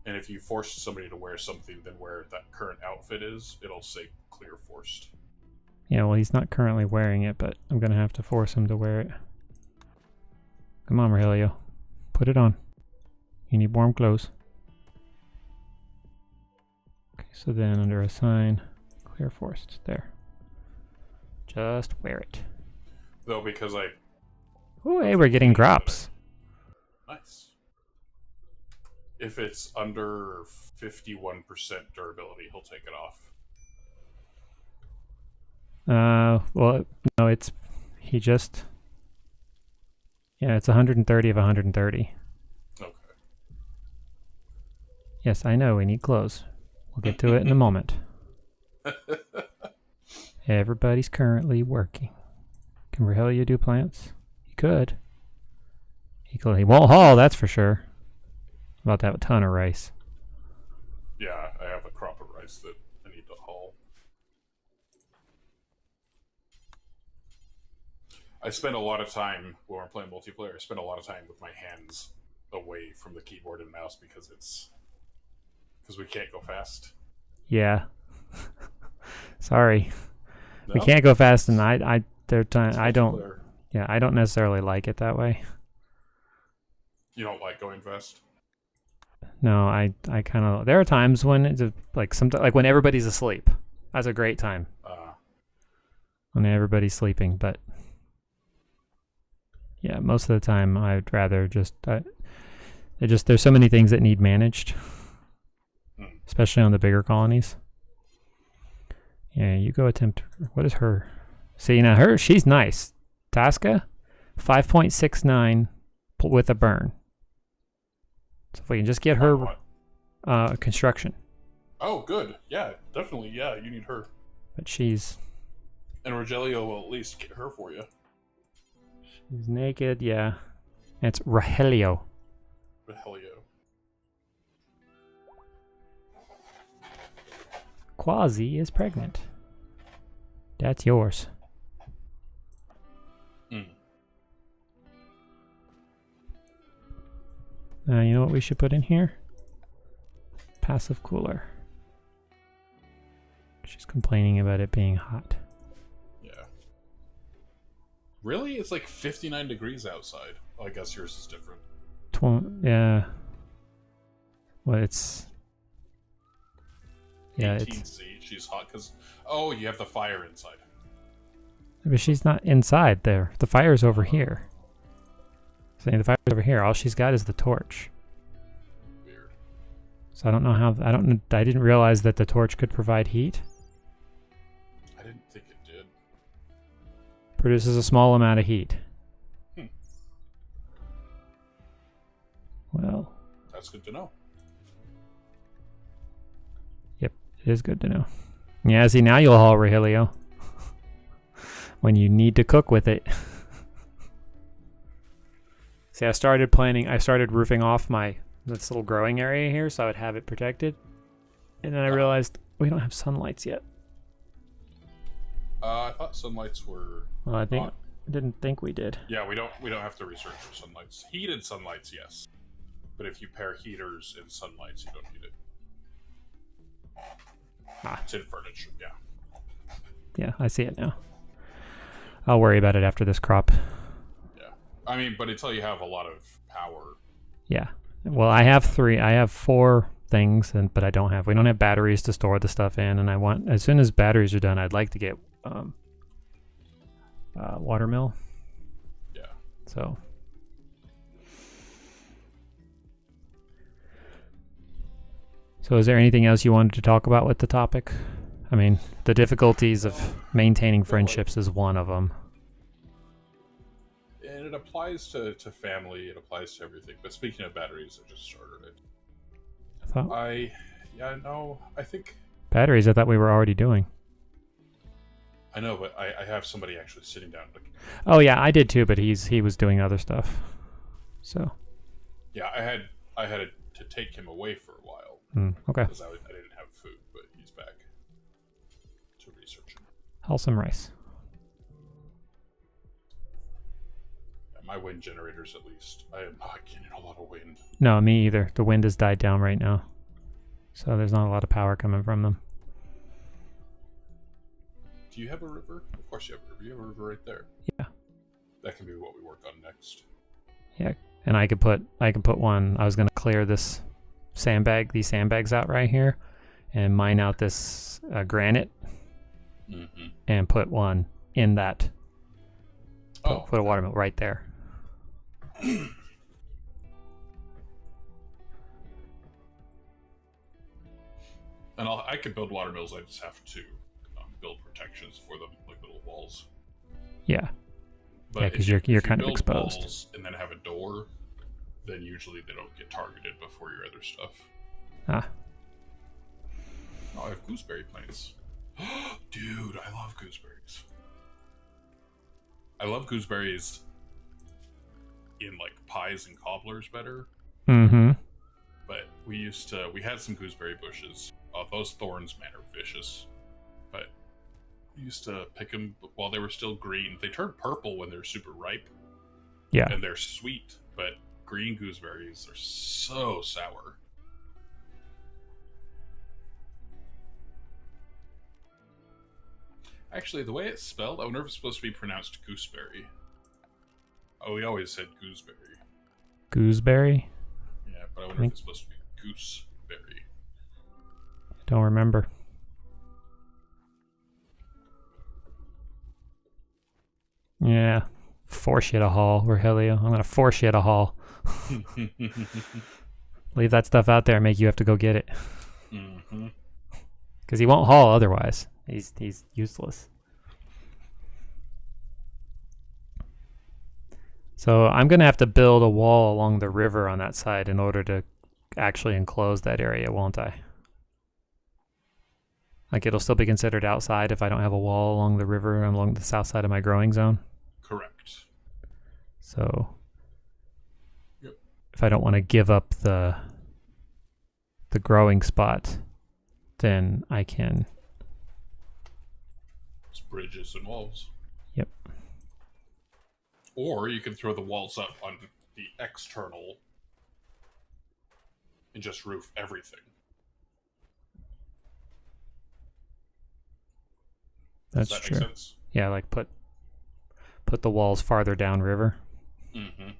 And if you force somebody to wear something, then where that current outfit is, it'll say clear forced. Yeah, well, he's not currently wearing it, but I'm going to have to force him to wear it. Come on, Rogelio. Put it on. You need warm clothes. Okay, so then under assign, clear forced. There. Just wear it. Though, because I... Oh, hey, we're getting drops. Nice. If it's under 51% durability, he'll take it off. Well, no, it's... He just... Yeah, it's 130 of 130. Okay. Yes, I know, we need clothes. We'll get to it in a moment. Everybody's currently working. Can Rogelio do plants? He could. He won't haul, that's for sure. About to have a ton of rice. Yeah, I have a crop of rice that I need to haul. I spend a lot of time, when we're playing multiplayer, I spend a lot of time with my hands away from the keyboard and mouse because we can't go fast. Yeah. Sorry. No? We can't go fast, and I don't necessarily like it that way. You don't like going fast? No, I kind of. There are times when it's like when everybody's asleep. That's a great time. When everybody's sleeping, but yeah, most of the time I'd rather just. There's so many things that need managed, especially on the bigger colonies. Yeah, you go attempt. What is her? See, now she's nice. Tasca, 5.69 with a burn. So if we can just get her construction. Oh, good. Yeah, definitely. Yeah, you need her. But she's... And Rogelio will at least get her for you. She's naked, yeah. It's Rogelio. Rogelio. Quasi is pregnant. That's yours. You know what we should put in here? Passive cooler. She's complaining about it being hot. Yeah. Really? It's like 59 degrees outside. Oh, I guess yours is different. Yeah. Well, it's... Yeah, 18C. She's hot because... Oh, you have the fire inside. But she's not inside there. The fire's over here. So the fire's over here. All she's got is the torch. Weird. So I don't know how... I didn't realize that the torch could provide heat. I didn't think it did. Produces a small amount of heat. Well... That's good to know. Yep, it is good to know. Yeah, see, now you'll haul Rogelio. When you need to cook with it. See, I started roofing off this little growing area here so I would have it protected. And then I realized we don't have sunlights yet. I thought sunlights were... Well, I didn't think we did. Yeah, we don't have to research for sunlights. Heated sunlights, yes. But if you pair heaters and sunlights, you don't need it. It's in furniture, yeah. Yeah, I see it now. I'll worry about it after this crop. Yeah. I mean, but until you have a lot of power. Yeah. Well, I have 4 things, but we don't have batteries to store the stuff in, and as soon as batteries are done, I'd like to get watermill. Yeah. So... So is there anything else you wanted to talk about with the topic I mean, the difficulties of maintaining friendships is one of them. And it applies to family, it applies to everything. But speaking of batteries, I just started it. I think... Batteries, I thought we were already doing. I know, but I have somebody actually sitting down. Oh yeah, I did too, but he was doing other stuff. So. Yeah, I had to take him away for a while. Okay. Because I didn't have food, but he's back to researching. Wholesome rice. Yeah, my wind generators, at least. I am not getting a lot of wind. No, me either. The wind has died down right now. So there's not a lot of power coming from them. Do you have a river? Of course you have a river. You have a river right there. Yeah. That can be what we work on next. Yeah, and I can put one. I was gonna clear these sandbags out right here, and mine out this granite, and put one in that. Put a watermill right there. And I could build watermills. I just have to build protections for them, like little walls. Yeah. But because you're kind of exposed. Walls and then have a door, then usually they don't get targeted before your other stuff. Ah. Oh, I have gooseberry plants. Dude, I love gooseberries. I love gooseberries in like pies and cobblers better. Mm-hmm. But we had some gooseberry bushes. Those thorns, man, are vicious. But we used to pick them while they were still green. They turn purple when they're super ripe. Yeah. And they're sweet, but green gooseberries are so sour. Actually, the way it's spelled, I wonder if it's supposed to be pronounced gooseberry. Oh, we always said gooseberry. Gooseberry? Yeah, but I wonder if it's supposed to be gooseberry. Don't remember. Yeah. Force you to haul, Virgilio. I'm gonna force you to haul. Leave that stuff out there and make you have to go get it. Mm-hmm. Because he won't haul otherwise. He's useless. So I'm gonna have to build a wall along the river on that side in order to actually enclose that area, won't I? Like it'll still be considered outside if I don't have a wall along the river along the south side of my growing zone? Correct. So yep. If I don't want to give up the growing spot, then I can... It's bridges and walls. Yep. Or you can throw the walls up on the external and just roof everything. That's Does that true. make sense? Yeah, like put the walls farther down river. Mm-hmm.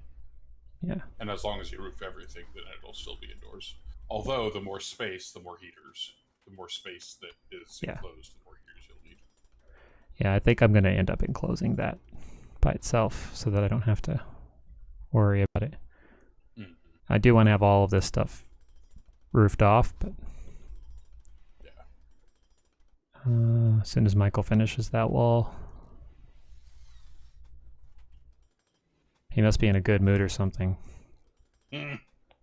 Yeah. And as long as you roof everything, then it'll still be indoors. Although the more space, the more heaters. The more space that is enclosed, the more heaters you'll need. Yeah, I think I'm going to end up enclosing that by itself so that I don't have to worry about it. Mm-hmm. I do want to have all of this stuff roofed off, but as soon as Michael finishes that wall. He must be in a good mood or something.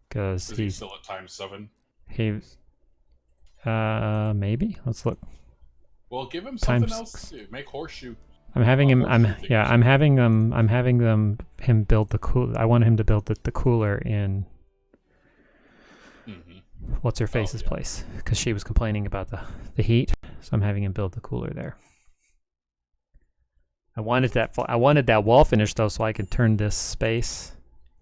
Because he's still at times 7. He's maybe. Let's look. Well, give him something else to do. Make horseshoe. I'm having him. I'm having him build the cool. I want him to build the cooler in. Mm-hmm. What's her face's place? Because she was complaining about the heat, so I'm having him build the cooler there. I wanted that wall finish though, so I can turn this space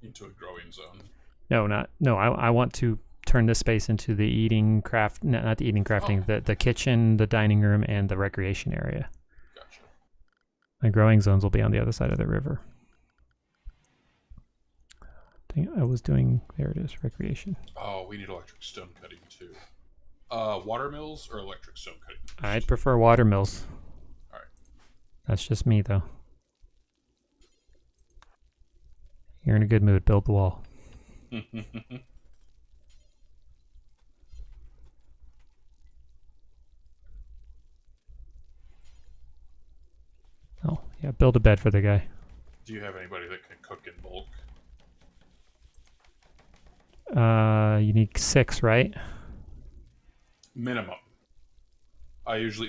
into a growing zone. I want to turn this space into the eating craft, not the eating crafting, the kitchen, the dining room, and the recreation area. Gotcha. My growing zones will be on the other side of the river. I was doing, there it is, recreation. Oh, we need electric stone cutting too. Water mills or electric stone cutting? I'd prefer water mills. All right. That's just me though. You're in a good mood, build the wall. Yeah, build a bed for the guy. Do you have anybody that can cook in bulk? You need 6, right? Minimum.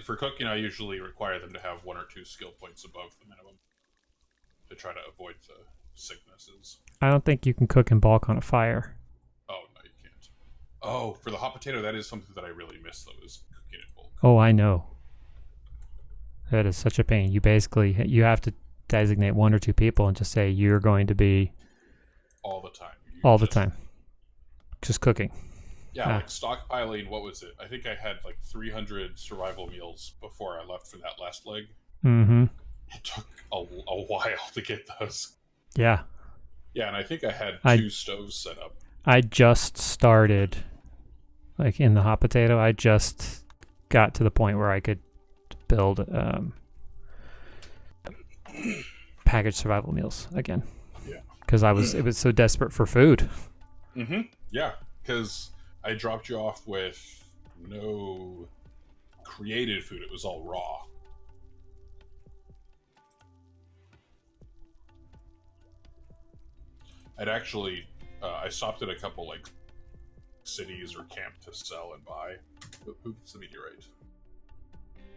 For cooking, I usually require them to have 1 or 2 skill points above the minimum to try to avoid the sicknesses. I don't think you can cook in bulk on a fire. Oh, no, you can't. Oh, for the hot potato, that is something that I really miss, though, is cooking in bulk. Oh, I know. That is such a pain. You have to designate 1 or 2 people and just say you're going to be all the time. All the time. Just cooking. Yeah, like stockpiling, what was it? I think I had like 300 survival meals before I left for that last leg. Mm-hmm. It took a while to get those. Yeah. Yeah, and I think I had 2 stoves set up. I just started, like in the hot potato, I just got to the point where I could build packaged survival meals again. Yeah. Because it was so desperate for food. Mm-hmm. Yeah, because I dropped you off with no created food. It was all raw. I'd actually, I stopped at a couple like cities or camp to sell and buy. Who gets the meteorite?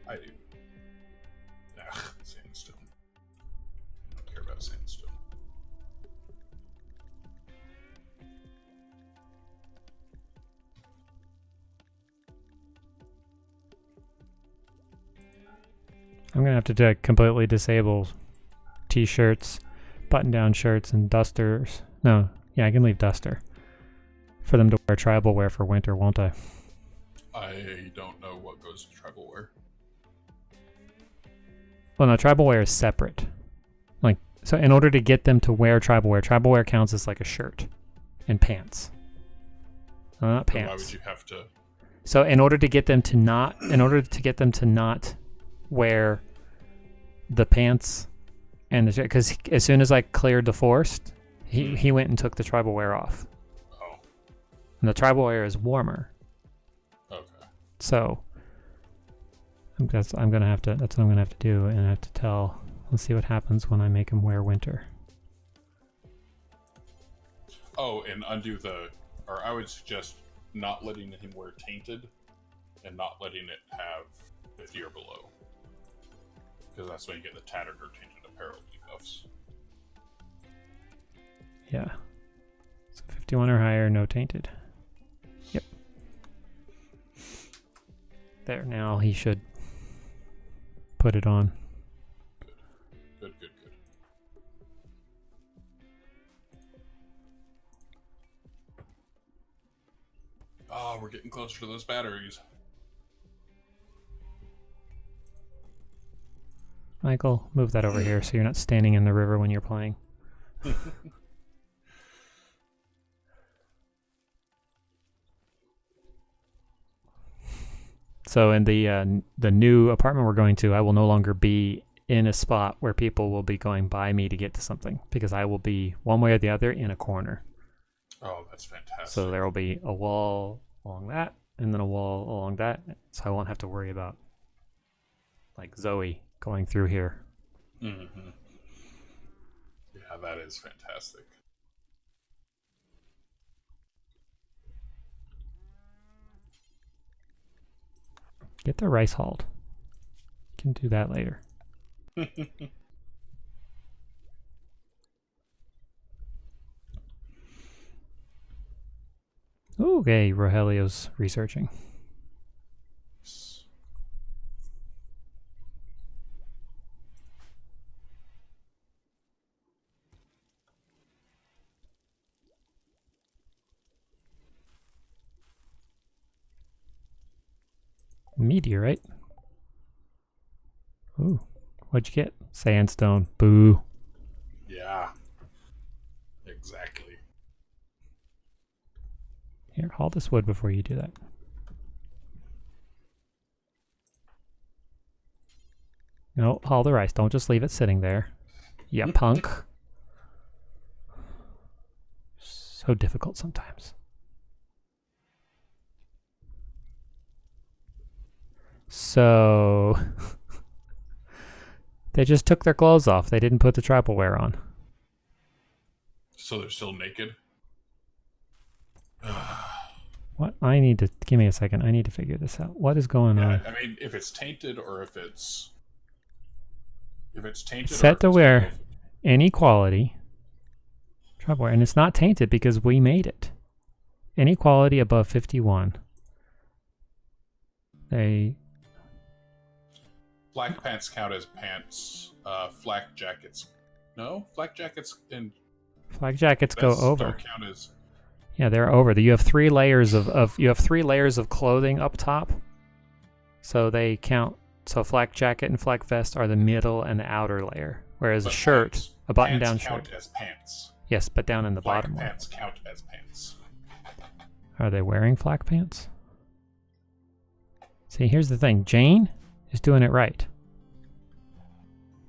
I do. Ugh, sandstone. I don't care about sandstone. I'm going to have to completely disable t-shirts, button-down shirts, and dusters. No, yeah, I can leave duster. For them to wear tribal wear for winter, won't I? I don't know what goes to tribal wear. Well, no, tribal wear is separate. Like, so in order to get them to wear tribal wear counts as like a shirt and pants. No, not pants. Why would you have to? So in order to get them to not wear the pants and the shirt, because as soon as I cleared the forest, he went and took the tribal wear off. Oh. And the tribal wear is warmer. Okay. So that's what I'm gonna have to do, and I have to tell. Let's see what happens when I make him wear winter. Oh, and or I would suggest not letting him wear tainted, and not letting it have 50 or below, because that's when you get the tattered or tainted apparel debuffs. Yeah. So 51 or higher, no tainted. Yep. There, now he should put it on. Good. Oh, we're getting closer to those batteries. Michael, move that over here so you're not standing in the river when you're playing. So in the new apartment we're going to, I will no longer be in a spot where people will be going by me to get to something, because I will be one way or the other in a corner. Oh, that's fantastic. So there will be a wall along that, and then a wall along that, so I won't have to worry about like Zoe going through here. Mm-hmm. Yeah, that is fantastic. Get the rice hauled. You can do that later. Okay, Rogelio's researching. Meteorite. Ooh, what'd you get? Sandstone. Boo. Yeah. Exactly. Here, haul this wood before you do that. No, haul the rice. Don't just leave it sitting there. Yeah, punk. So difficult sometimes. So They just took their clothes off. They didn't put the tribal wear on. So they're still naked? What? I need to... Give me a second. I need to figure this out. What is going on? I mean, if it's tainted or if it's... If it's tainted Set or to wear any quality tribal wear. And it's not tainted because we made it. Any quality above 51. They... Flak pants count as pants. Flak jackets. No? Flak jackets and... Flak jackets go over. Don't count as... Yeah, they're over. You have 3 layers of clothing up top. So they count. So flak jacket and flak vest are the middle and the outer layer. Whereas a shirt, pants, a button-down shirt. shirt. Count as pants. Yes, but down in the Flak bottom pants count as pants. Are they wearing flak pants? See, here's the thing. Jane is doing it right.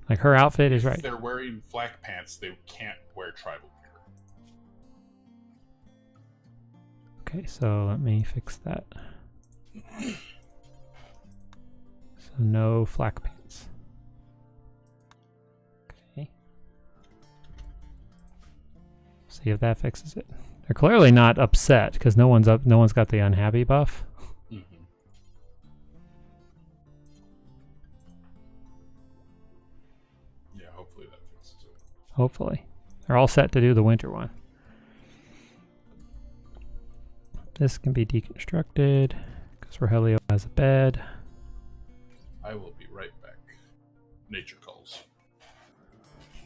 Like, her outfit is right. If they're wearing flak pants, they can't wear tribal gear. Okay, so let me fix that. So no flak pants. Okay. See if that fixes it. They're clearly not upset because no one's got the unhappy buff. Mm-hmm. Yeah, hopefully that fixes it. Hopefully. They're all set to do the winter one. This can be deconstructed because Rogelio has a bed. I will be right back. Nature calls.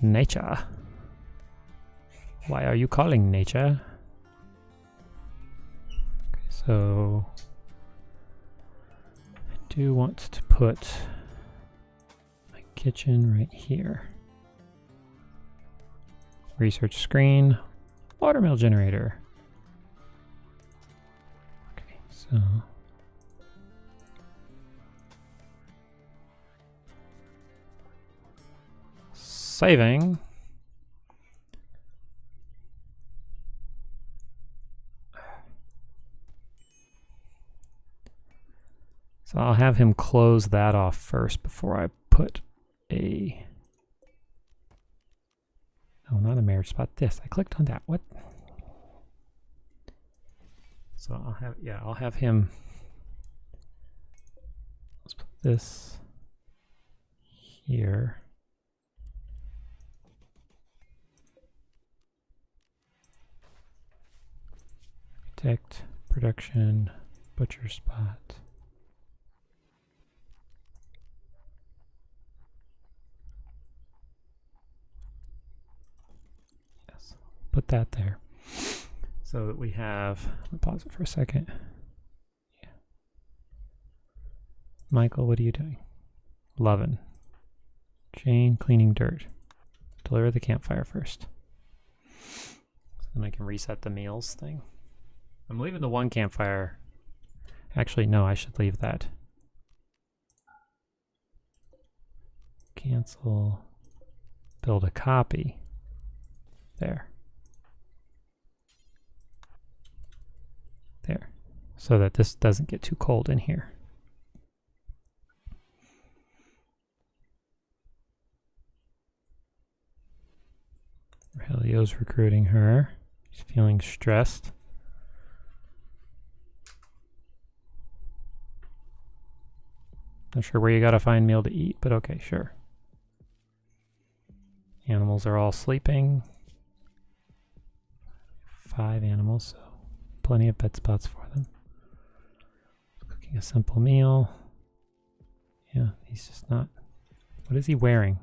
Nature. Why are you calling nature? Okay, so I do want to put my kitchen right here. Research screen. Watermill generator. Okay, so saving. So I'll have him close that off first before I put a... No, not a marriage spot. This. I clicked on that. What? So I'll have him... Let's put this here. Architect, production, butcher spot. Yes, put that there. So that we have, let me pause it for a second. Yeah. Michael, what are you doing? Lovin'. Jane, cleaning dirt. Deliver the campfire first. So then I can reset the meals thing. I'm leaving the one campfire. Actually, no, I should leave that. Cancel. Build a copy. There. There. So that this doesn't get too cold in here. Rogelio's recruiting her. She's feeling stressed. Not sure where you gotta find meal to eat, but okay, sure. Animals are all sleeping. 5 animals, so plenty of bed spots for them. Cooking a simple meal. Yeah, he's just not... What is he wearing?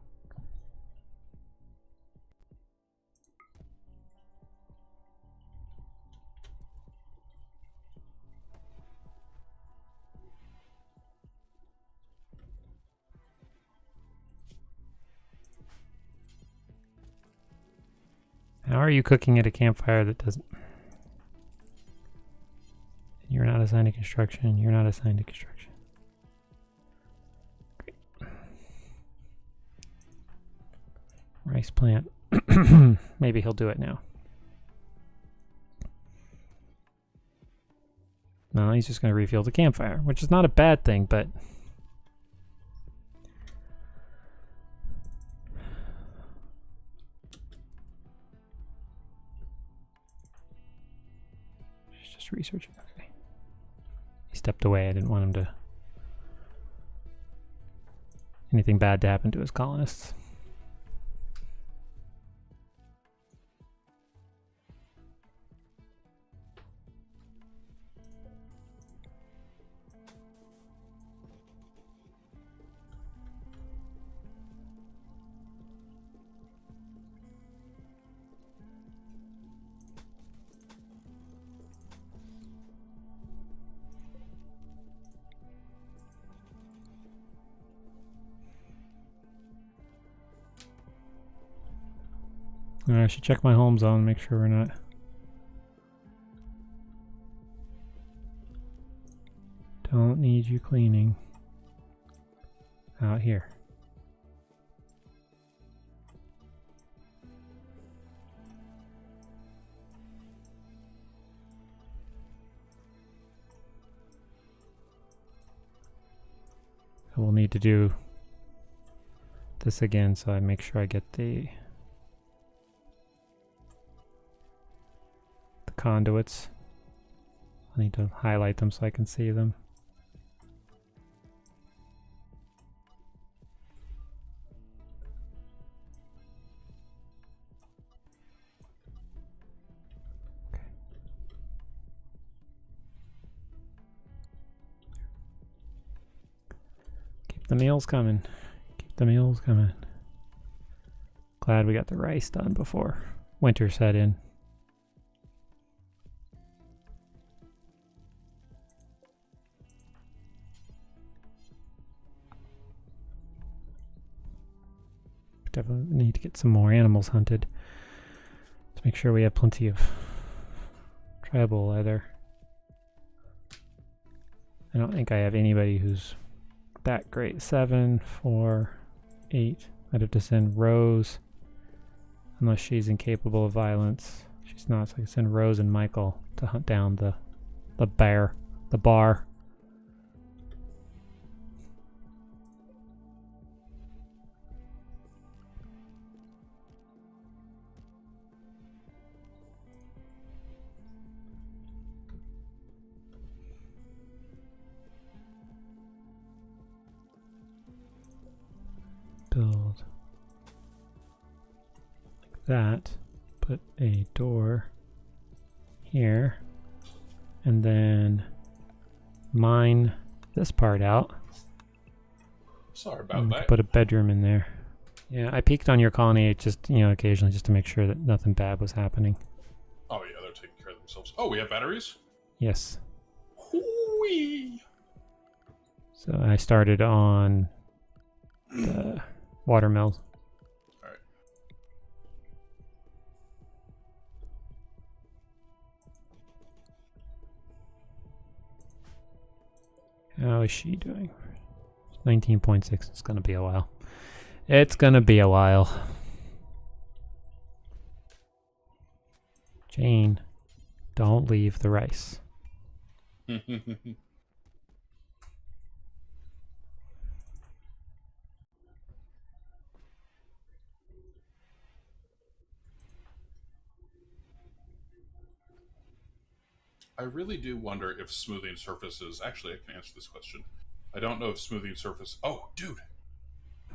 How are you cooking at a campfire that doesn't... You're not assigned to construction. You're not assigned to construction. Great. Rice plant. Maybe he'll do it now. No, he's just going to refuel the campfire, which is not a bad thing, but... researching. Okay. He stepped away. I didn't want him to... anything bad to happen to his colonists. I should check my home zone, make sure we're not... Don't need you cleaning. Out here. I will need to do this again, so I make sure I get the conduits. I need to highlight them so I can see them. Okay. Keep the meals coming. Keep the meals coming. Glad we got the rice done before winter set in. Definitely need to get some more animals hunted to make sure we have plenty of tribal leather. I don't think I have anybody who's that great. 7, 4, 8. I'd have to send Rose, unless she's incapable of violence. She's not, so I can send Rose and Michael to hunt down the bar. Build like that, put a door here, and then mine this part out. Sorry about that. Put a bedroom in there. Yeah, I peeked on your colony just, occasionally just to make sure that nothing bad was happening. Oh yeah, they're taking care of themselves. Oh, we have batteries? Yes. Hoo-wee. So I started on the watermills. Alright. How is she doing? 19.6. It's going to be a while. It's going to be a while. Jane, don't leave the rice. I really do wonder if smoothing surfaces... Actually, I can answer this question. I don't know if smoothing surface... Oh, dude!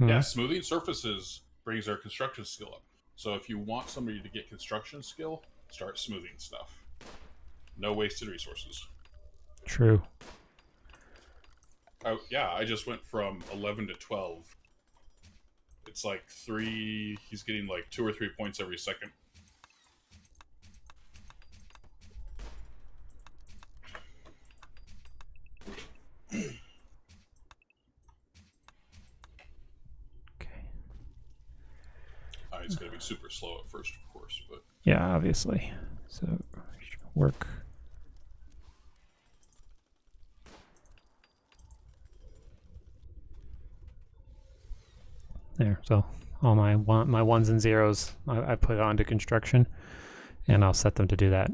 Yeah, smoothing surfaces brings our construction skill up. So if you want somebody to get construction skill, start smoothing stuff. No wasted resources. True. Oh, yeah, I just went from 11 to 12. It's like 3... He's getting like 2 or 3 points every second. It's going to be super slow at first, of course, but... Yeah, obviously. So, work. There, so all my ones and zeros I put onto construction, and I'll set them to do that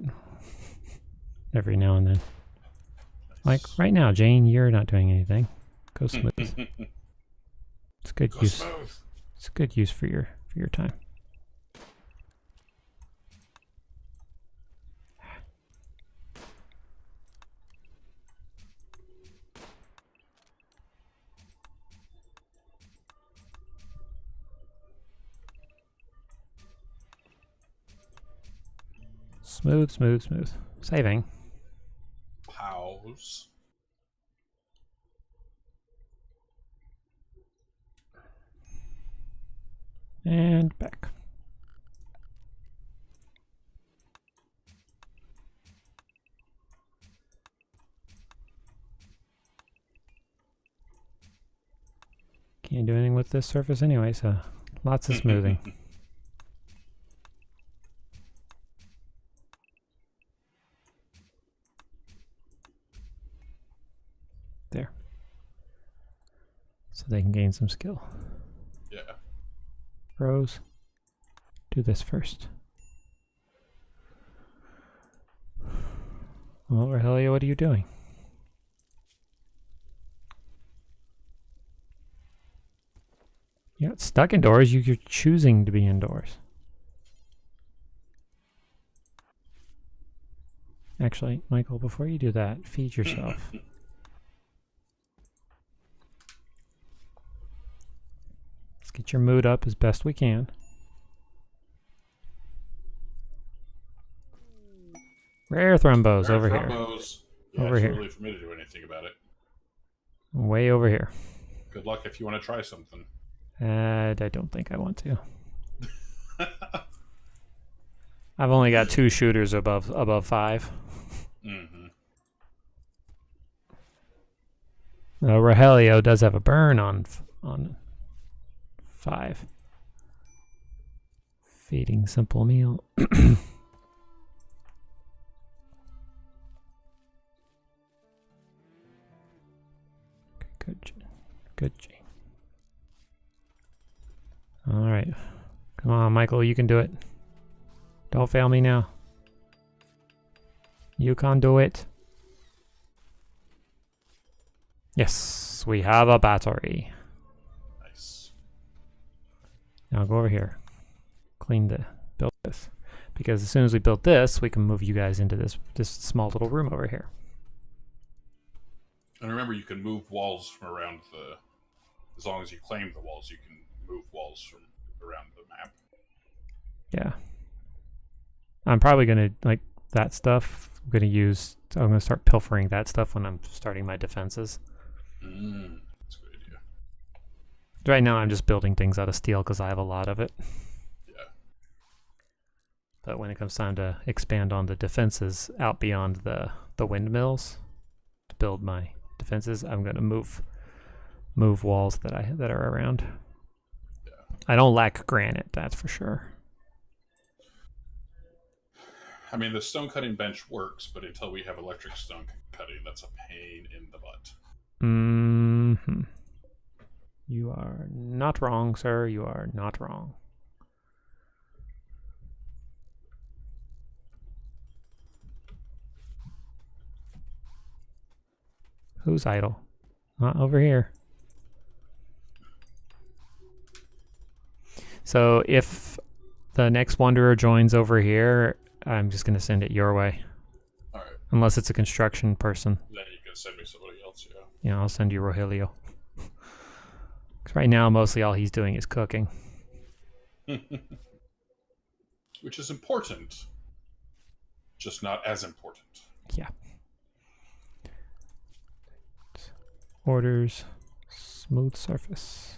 every now and then. Nice. Like right now, Jane, you're not doing anything. Go smooth. It's good Go use. Smooth. It's good use for your time. Smooth, smooth, smooth. Saving. Pause. And back. Can't do anything with this surface anyway, so lots of smoothing. There. So they can gain some skill. Yeah. Rose, do this first. Well, Rogelio, what are you doing? You're not stuck indoors, you're choosing to be indoors. Actually, Michael, before you do that, feed yourself. Let's get your mood up as best we can. Rare thrombos over here. Yeah, over it's here. really for me to do anything about it. Way over here. Good luck if you want to try something. I don't think I want to. I've only got 2 shooters above 5. Mm-hmm. Rogelio does have a burn on 5. Feeding simple meal. Good, Gene. All right. Come on, Michael, you can do it. Don't fail me now. You can do it. Yes, we have a battery. Nice. Now go over here. Build this. Because as soon as we build this, we can move you guys into this small little room over here. And remember, you can move walls from around as long as you claim the walls, you can move walls from around the map. Yeah. I'm probably going to, like, that stuff, I'm going to start pilfering that stuff when I'm starting my defenses. That's a good idea. Right now I'm just building things out of steel because I have a lot of it. Yeah. But when it comes time to expand on the defenses out beyond the windmills to build my defenses, I'm going to move walls that are around. Yeah. I don't lack granite, that's for sure. I mean, the stone cutting bench works, but until we have electric stone cutting, that's a pain in the butt. Mm-hmm. You are not wrong, sir. You are not wrong. Who's idle? Not over here. So if the next wanderer joins over here, I'm just going to send it your way. All right. Unless it's a construction person. Then you can send me somebody else, yeah. Yeah, I'll send you Rogelio. Because right now, mostly all he's doing is cooking. Which is important. Just not as important. Yeah. Orders. Smooth surface.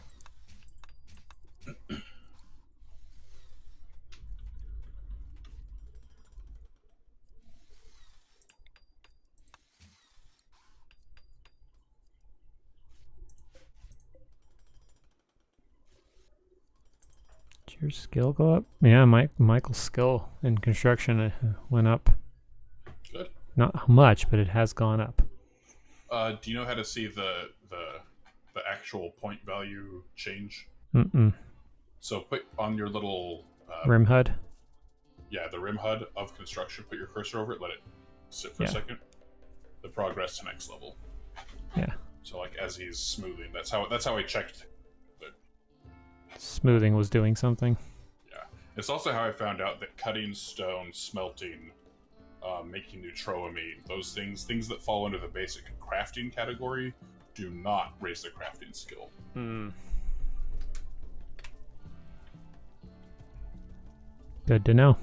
Did your skill go up? Yeah, Michael's skill in construction went up. Good. Not much, but it has gone up. Do you know how to see the actual point value change? Mm-mm. So put on your little Rim HUD? Yeah, the rim HUD of construction, put your cursor over it, let it sit for a second. The progress to next level. Yeah. So like as he's smoothing, that's how I checked. Smoothing was doing something. Yeah. It's also how I found out that cutting stone, smelting, making neutroamine, those things that fall under the basic crafting category, do not raise the crafting skill. Good to know.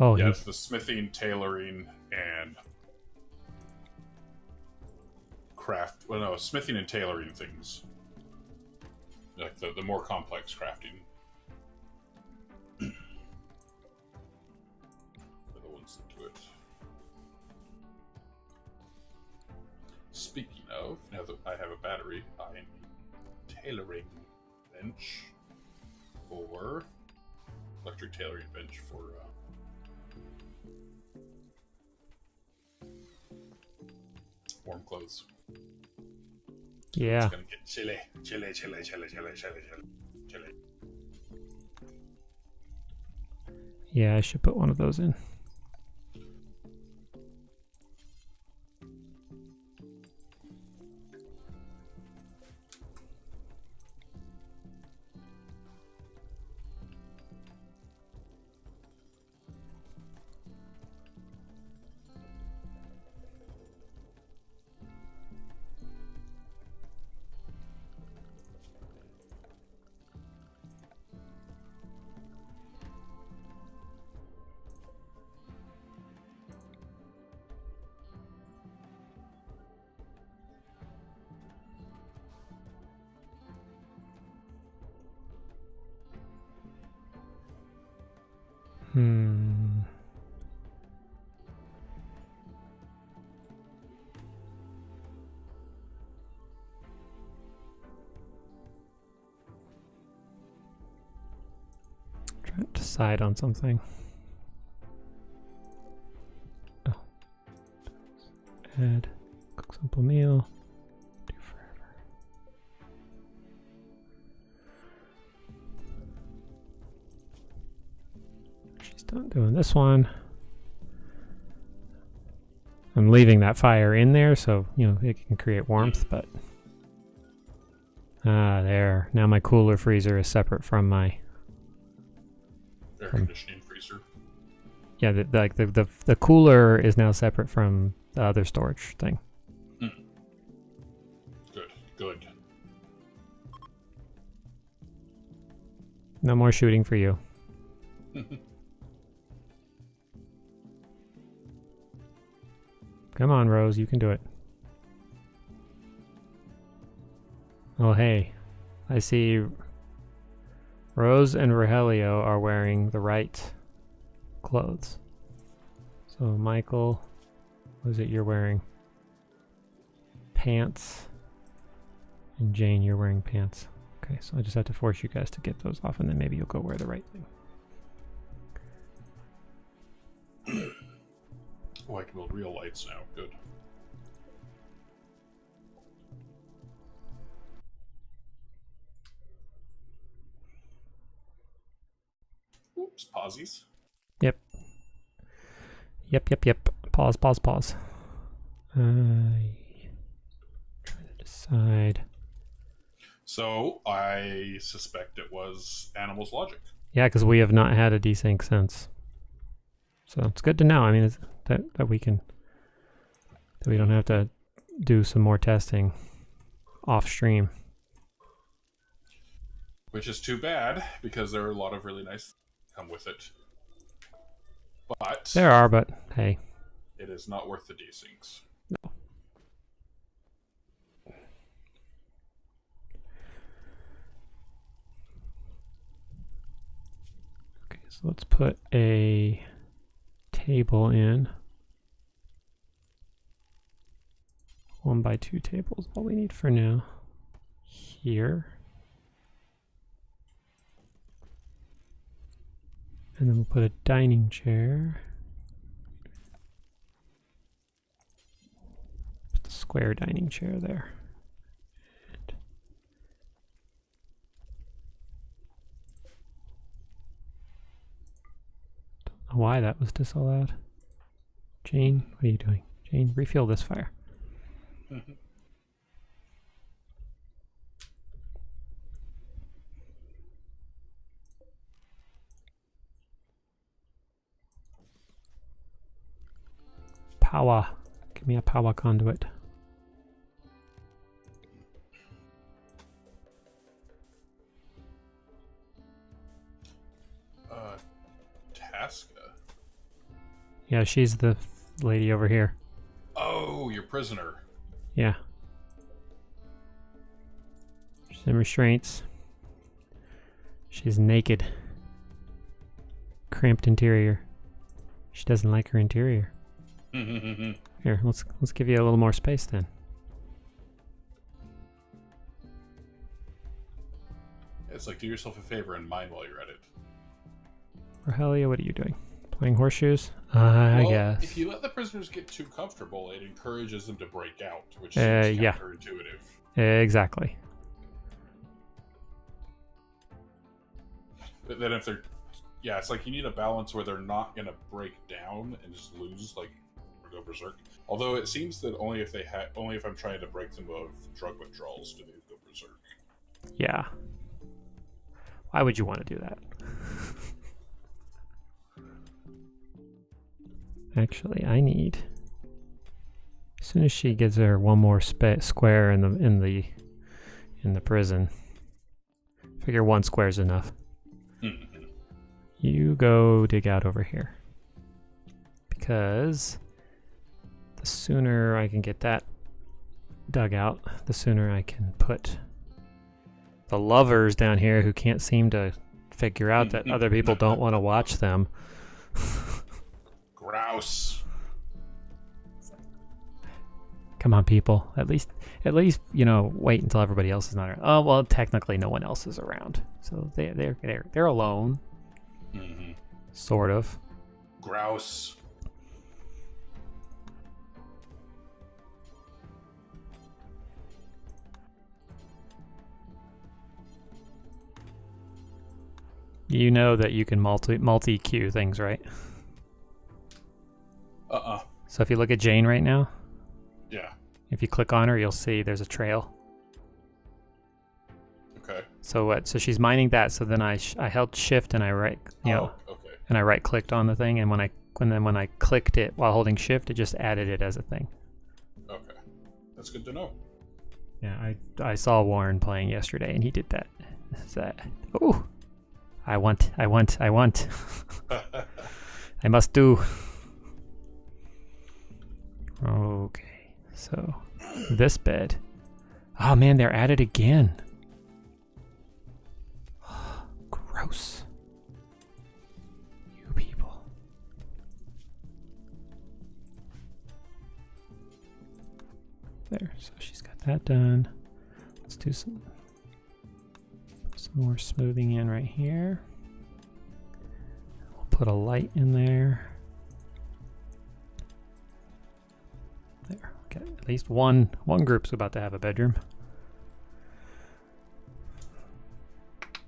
Oh, Yeah, it's he's the smithing, tailoring, and craft. Well, no, smithing and tailoring things. Like the more complex crafting. Are the ones that do it. Speaking of, now that I have a battery, I need a tailoring bench for electric tailoring bench for warm clothes. yeah. It's gonna get chilly. Yeah, I should put one of those in. Hmm. Trying to decide on something. Oh. Add. Cook simple meal. Do forever. She's done doing this one. I'm leaving that fire in there so, you know, it can create warmth, but... Ah, there. Now my cooler freezer is separate from my... Air conditioning freezer. Yeah, the cooler is now separate from the other storage thing. Good. No more shooting for you. Come on, Rose, you can do it. Oh, hey. I see Rose and Rogelio are wearing the right clothes. So, Michael, what is it you're wearing? Pants. And Jane, you're wearing pants. Okay, so I just have to force you guys to get those off, and then maybe you'll go wear the right thing. Oh, I can build real lights now. Good. Oops, pausies. Yep. Pause. Trying to decide. So, I suspect it was Animal's Logic. Yeah, because we have not had a desync since. So it's good to know. I mean, it's that we don't have to do some more testing off stream. Which is too bad, because there are a lot of really nice things that come with it. But... There are, but hey. It is not worth the desyncs. No. Okay, so let's put a table in. 1x2 tables, all we need for now. Here. And then we'll put a dining chair. Put the square dining chair there. And don't know why that was disallowed. Jane, what are you doing? Jane, refuel this fire. Mm-hmm. Power. Give me a power conduit. Tasca. Yeah, she's the lady over here. Oh, your prisoner. Yeah. She's in restraints. She's naked. Cramped interior. She doesn't like her interior. Here, let's give you a little more space then. It's like, do yourself a favor and mine while you're at it. Rohelia, what are you doing? Playing horseshoes? I guess. If you let the prisoners get too comfortable, it encourages them to break out, which seems counterintuitive. Exactly. But then if they're... Yeah, it's like you need a balance where they're not going to break down and just lose, like, or go berserk. Although it seems that only if I'm trying to break them of drug withdrawals do they go berserk. Yeah. Why would you want to do that? Actually, I need... As soon as she gives her one more square in the prison, figure one square is enough. You go dig out over here, because the sooner I can get that dug out, the sooner I can put the lovers down here who can't seem to figure out that other people don't want to watch them. Grouse. Come on, people. At least, wait until everybody else is not around. Oh, well, technically no one else is around. So they're alone. Sort of. Grouse. You know that you can multi-queue things, right? So if you look at Jane right now, yeah. If you click on her, you'll see there's a trail. Okay. So what? So she's mining that. So then I held shift and I and I right clicked on the thing, and when I clicked it while holding shift, it just added it as a thing. Okay, that's good to know. Yeah, I saw Warren playing yesterday, and he did that. Oh, I want. I must do. Okay, so this bed. Oh man, they're at it again. Gross. You people. There, so she's got that done. Let's do some more smoothing in right here. We'll put a light in there. There, okay. At least one group's about to have a bedroom.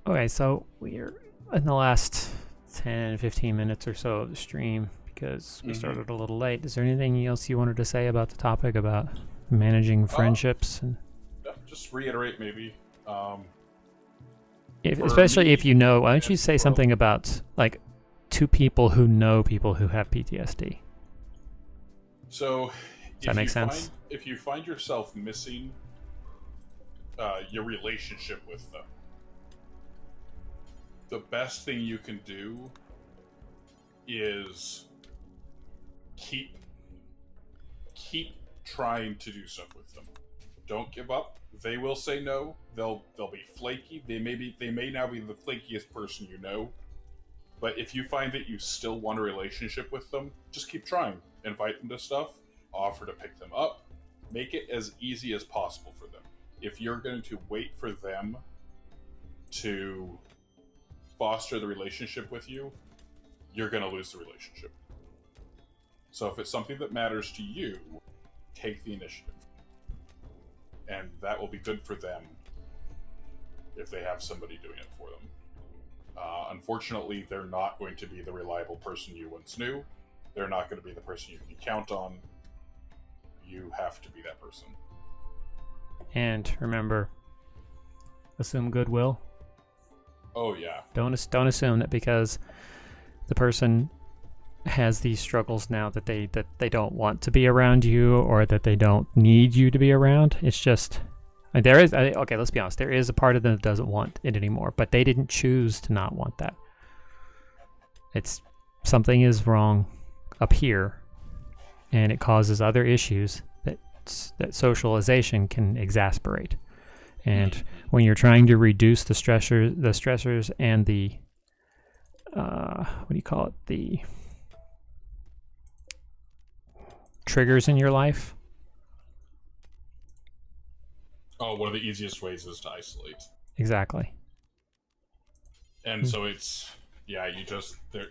Okay, so we're in the last 10-15 minutes or so of the stream because we started a little late. Is there anything else you wanted to say about the topic about managing friendships? Just reiterate maybe. Especially if you know, why don't you say something about like two people who know people who have PTSD? So, does that make sense? If you find yourself missing your relationship with them, the best thing you can do is keep trying to do stuff with them. Don't give up. They will say no. They'll be flaky. They may now be the flakiest person you know. But if you find that you still want a relationship with them, just keep trying. Invite them to stuff. Offer to pick them up. Make it as easy as possible for them. If you're going to wait for them to foster the relationship with you, you're going to lose the relationship. So if it's something that matters to you, take the initiative. And that will be good for them if they have somebody doing it for them. Unfortunately, they're not going to be the reliable person you once knew. They're not going to be the person you can count on. You have to be that person. And remember, assume goodwill. Oh yeah. Don't assume that because the person has these struggles now that they don't want to be around you or that they don't need you to be around. It's just there is okay. Let's be honest. There is a part of them that doesn't want it anymore, but they didn't choose to not want that. It's something is wrong up here, and it causes other issues that socialization can exasperate. And when you're trying to reduce the stressors and the what do you call it? The triggers in your life. Oh, one of the easiest ways is to isolate. Exactly. And so it's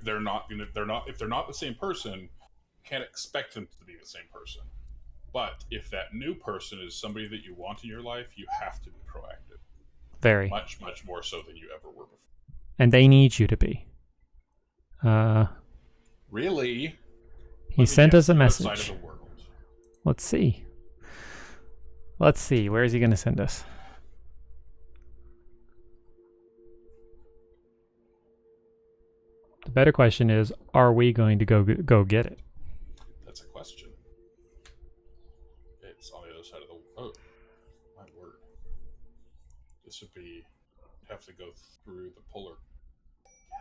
they're not if they're not the same person, you can't expect them to be the same person. But if that new person is somebody that you want in your life, you have to be proactive. Very. Much more so than you ever were before. And they need you to be. Really? He sent us a message. Outside of the world. Let's see. Where is he going to send us? The better question is, are we going to go get it? That's a question. It's on the other side of the... Oh, my word. This would be... have to go through the polar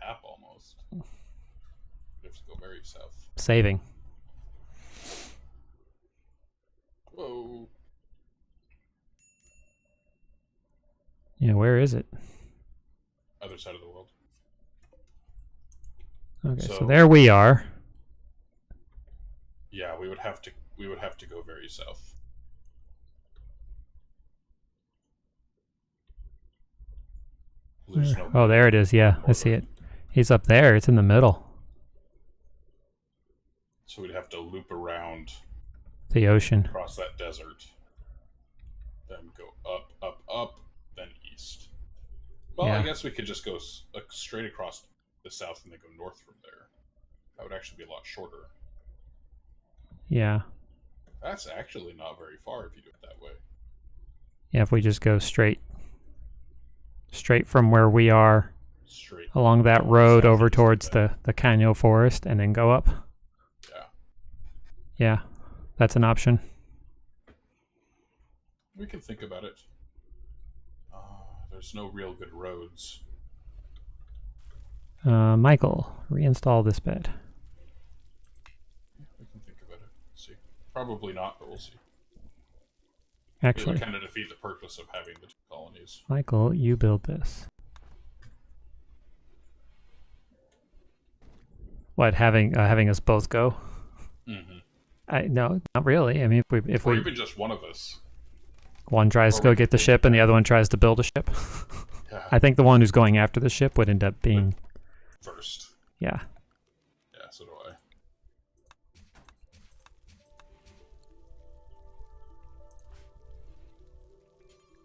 cap almost. We have to go very south. Saving. Whoa. Yeah, where is it? Other side of the world. Okay, so there we are. Yeah, we would have to go very south. Oh, there it is. Yeah, I see it. He's up there. It's in the middle. So we'd have to loop around the ocean, across that desert, then go up, then east. Well, yeah. I guess we could just go straight across the south and then go north from there. That would actually be a lot shorter. Yeah. That's actually not very far if you do it that way. Yeah, if we just go straight from where we are, along that road over towards the Caño Forest, and then go up. Yeah. Yeah, that's an option. We can think about it. There's no real good roads. Michael, reinstall this bed. Yeah, we can think about it. See. Probably not, but we'll see. Actually, it would kind of defeat the purpose of having the two colonies. Michael, you build this. What, having us both go? Mm-hmm. No, not really. I mean, if we even just one of us. One tries to go get the ship and the other one tries to build a ship. Yeah. I think the one who's going after the ship would end up being first. Yeah. Yeah, so do I.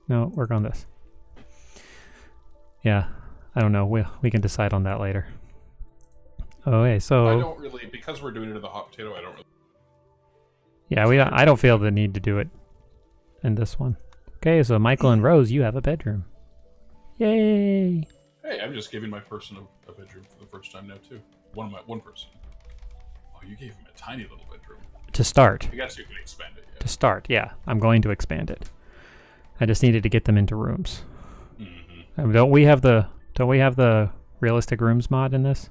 No, work on this. Yeah, I don't know. We can decide on that later. Okay, so I don't really, because we're doing it in the hot potato. I don't really. Yeah, I don't feel the need to do it in this one. Okay, so Michael and Rose, you have a bedroom. Yay! Hey, I'm just giving my person a bedroom for the first time now too. One person. Oh, you gave him a tiny little bedroom. To start. I guess you can expand it. Yeah. To start, yeah. I'm going to expand it. I just needed to get them into rooms. Mm-hmm. Don't we have the realistic rooms mod in this?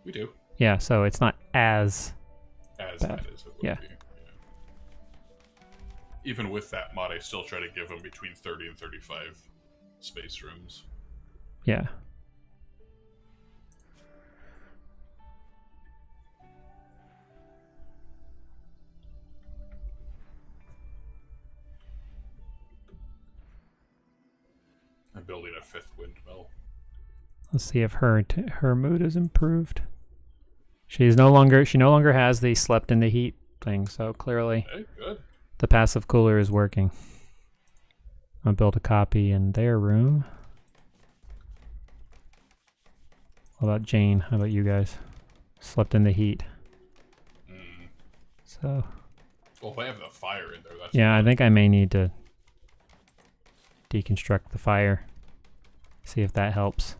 We do. Yeah, so it's not as bad as it would yeah. be. Even with that mod, I still try to give them between 30 and 35 space rooms. Yeah. I'm building a 5th windmill. Let's see if her mood is improved. She no longer has the slept in the heat thing, so clearly Okay, good. The passive cooler is working. I'll build a copy in their room. How about Jane? How about you guys? Slept in the heat. So. Well, they have the fire in there. That's yeah, I think I may need to deconstruct the fire. See if that helps.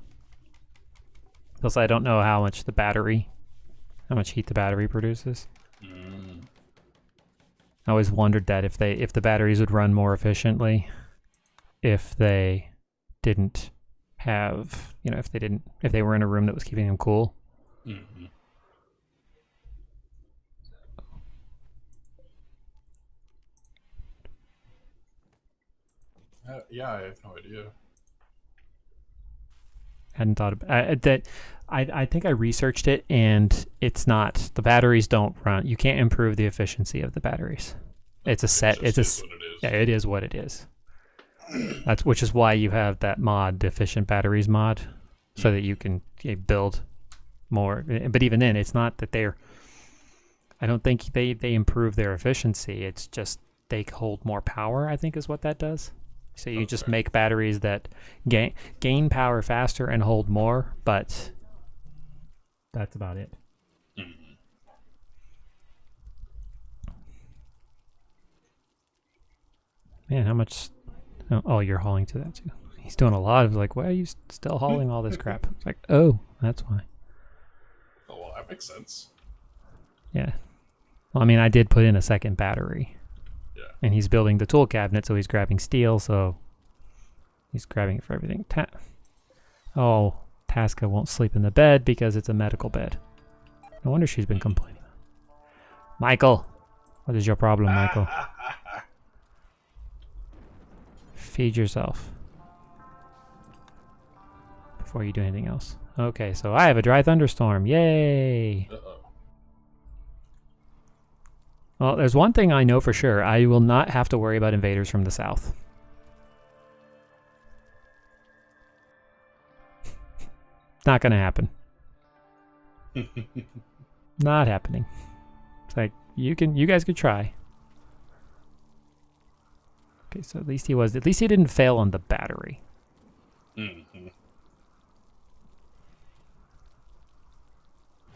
Plus, I don't know how much heat the battery produces. I always wondered that if the batteries would run more efficiently if they didn't have, if they were in a room that was keeping them cool. Mm-hmm. Yeah, I have no idea. Hadn't thought about that. I think I researched it, and it's not. The batteries don't run. You can't improve the efficiency of the batteries. It's a set. It It's a. what it is. Yeah, it is what it is. That's which is why you have that mod, the efficient batteries mod, so that you can build more. But even then, it's not that they're. I don't think they improve their efficiency. It's just they hold more power, I think is what that does. So you just make batteries that gain power faster and hold more, but that's about it. Mm-hmm. Man, how much... Oh, you're hauling to that too. He's doing a lot of like, why are you still hauling all this crap? It's like, oh, that's why. Oh, well, that makes sense. Yeah. Well, I mean, I did put in a second battery. Yeah. And he's building the tool cabinet, so he's grabbing steel, so he's grabbing it for everything. Oh, Tasca won't sleep in the bed because it's a medical bed. No wonder she's been complaining. Michael, what is your problem, Michael? Feed yourself before you do anything else. Okay, so I have a dry thunderstorm. Yay! Uh-oh. Well, there's one thing I know for sure. I will not have to worry about invaders from the south. Not gonna happen. Not happening. It's like you guys could try. Okay, so at least he didn't fail on the battery. Mm-hmm.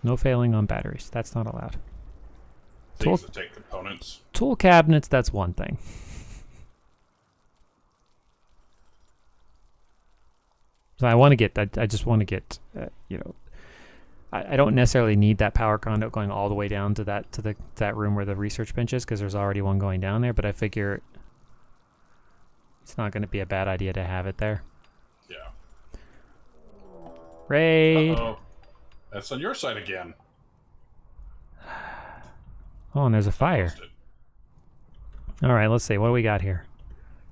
No failing on batteries. That's not allowed. Things that take components. Tool cabinets, that's one thing. So I want to get, I just want to get, I don't necessarily need that power conduit going all the way down to that room where the research bench is, because there's already one going down there, but I figure it's not going to be a bad idea to have it there. Yeah. Raid! Uh-oh. That's on your side again. Oh, and there's a fire. Alright, let's see. What do we got here?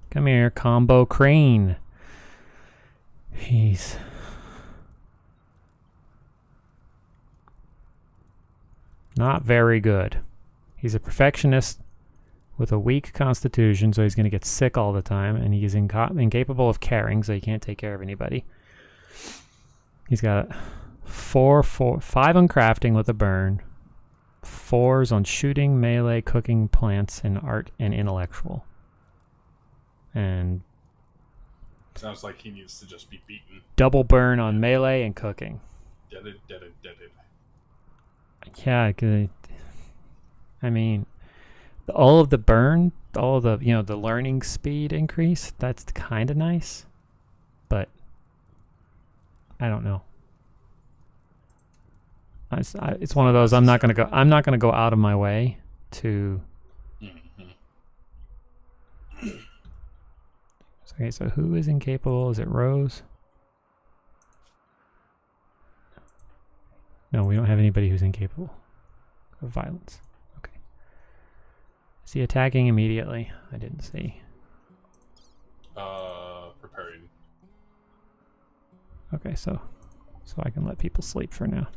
Come here, Combo Crane. He's... not very good. He's a perfectionist with a weak constitution, so he's going to get sick all the time, and he's incapable of caring, so he can't take care of anybody. He's got 5 on crafting with a burn, 4s on shooting, melee, cooking, plants, and art and intellectual. And sounds like he needs to just be beaten. Double burn on melee and cooking. Deaded. Yeah, I mean, all of the burn, all of the, the learning speed increase, that's kind of nice, but I don't know. It's one of those, I'm not going to go out of my way to... Okay, so who is incapable? Is it Rose? No, we don't have anybody who's incapable of violence. Okay. Is he attacking immediately? I didn't see. Preparing. Okay, so I can let people sleep for now.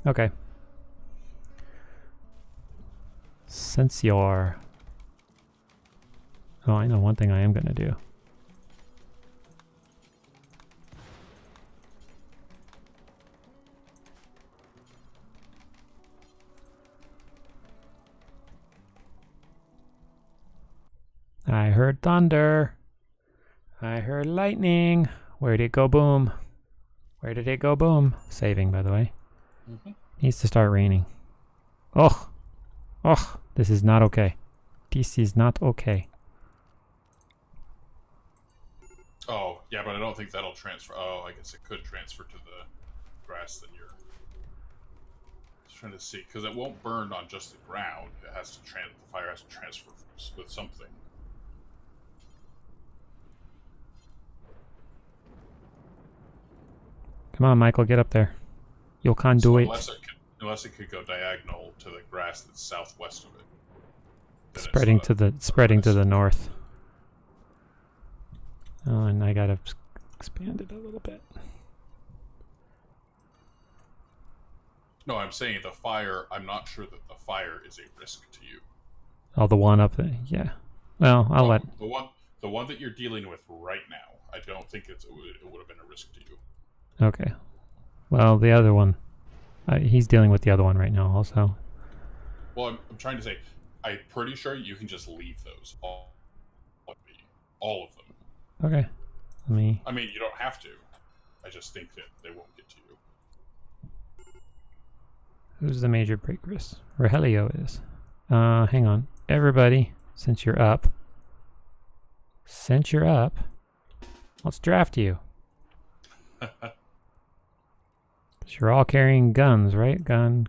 Okay. Since you're... Oh, I know one thing I am going to do. I heard thunder. I heard lightning. Where did it go boom? Where did it go boom? Saving, by the way. Mm-hmm. Needs to start raining. Oh, this is not okay. This is not okay. Oh, yeah, but I don't think that'll transfer. Oh, I guess it could transfer to the grass that you're trying to see, because it won't burn on just the ground. It has to the fire has to transfer with something. Come on, Michael, get up there. You can't do it. Unless it could go diagonal to the grass that's southwest of it. Spreading to the north. Oh, and I gotta expand it a little bit. No, I'm saying the fire. I'm not sure that the fire is a risk to you. Oh, the one up there. Yeah. Well, I'll let the one that you're dealing with right now. I don't think it would have been a risk to you. Okay. Well, the other one. He's dealing with the other one right now, also. Well, I'm trying to say, I'm pretty sure you can just leave those all of them. Okay. Let me. I mean, you don't have to. I just think that they won't get to you. Who's the major break risk? Rogelio is. Hang on. Everybody, since you're up, let's draft you. Because you're all carrying guns, right? Gun.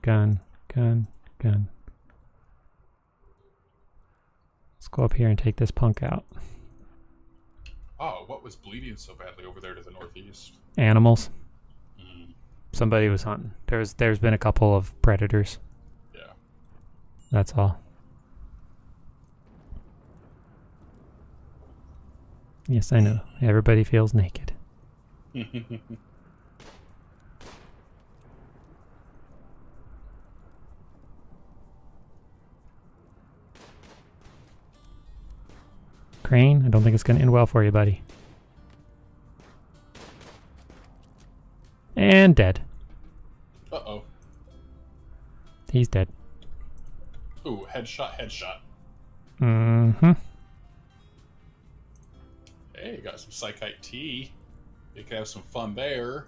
Let's go up here and take this punk out. Oh, what was bleeding so badly over there to the northeast? Animals. Somebody was hunting. There's been a couple of predators. Yeah. That's all. Yes, I know. Everybody feels naked. Crane, I don't think it's going to end well for you, buddy. And dead. Uh-oh. He's dead. Ooh, headshot. Mm-hmm. Hey, got some Psychite tea. You can have some fun there.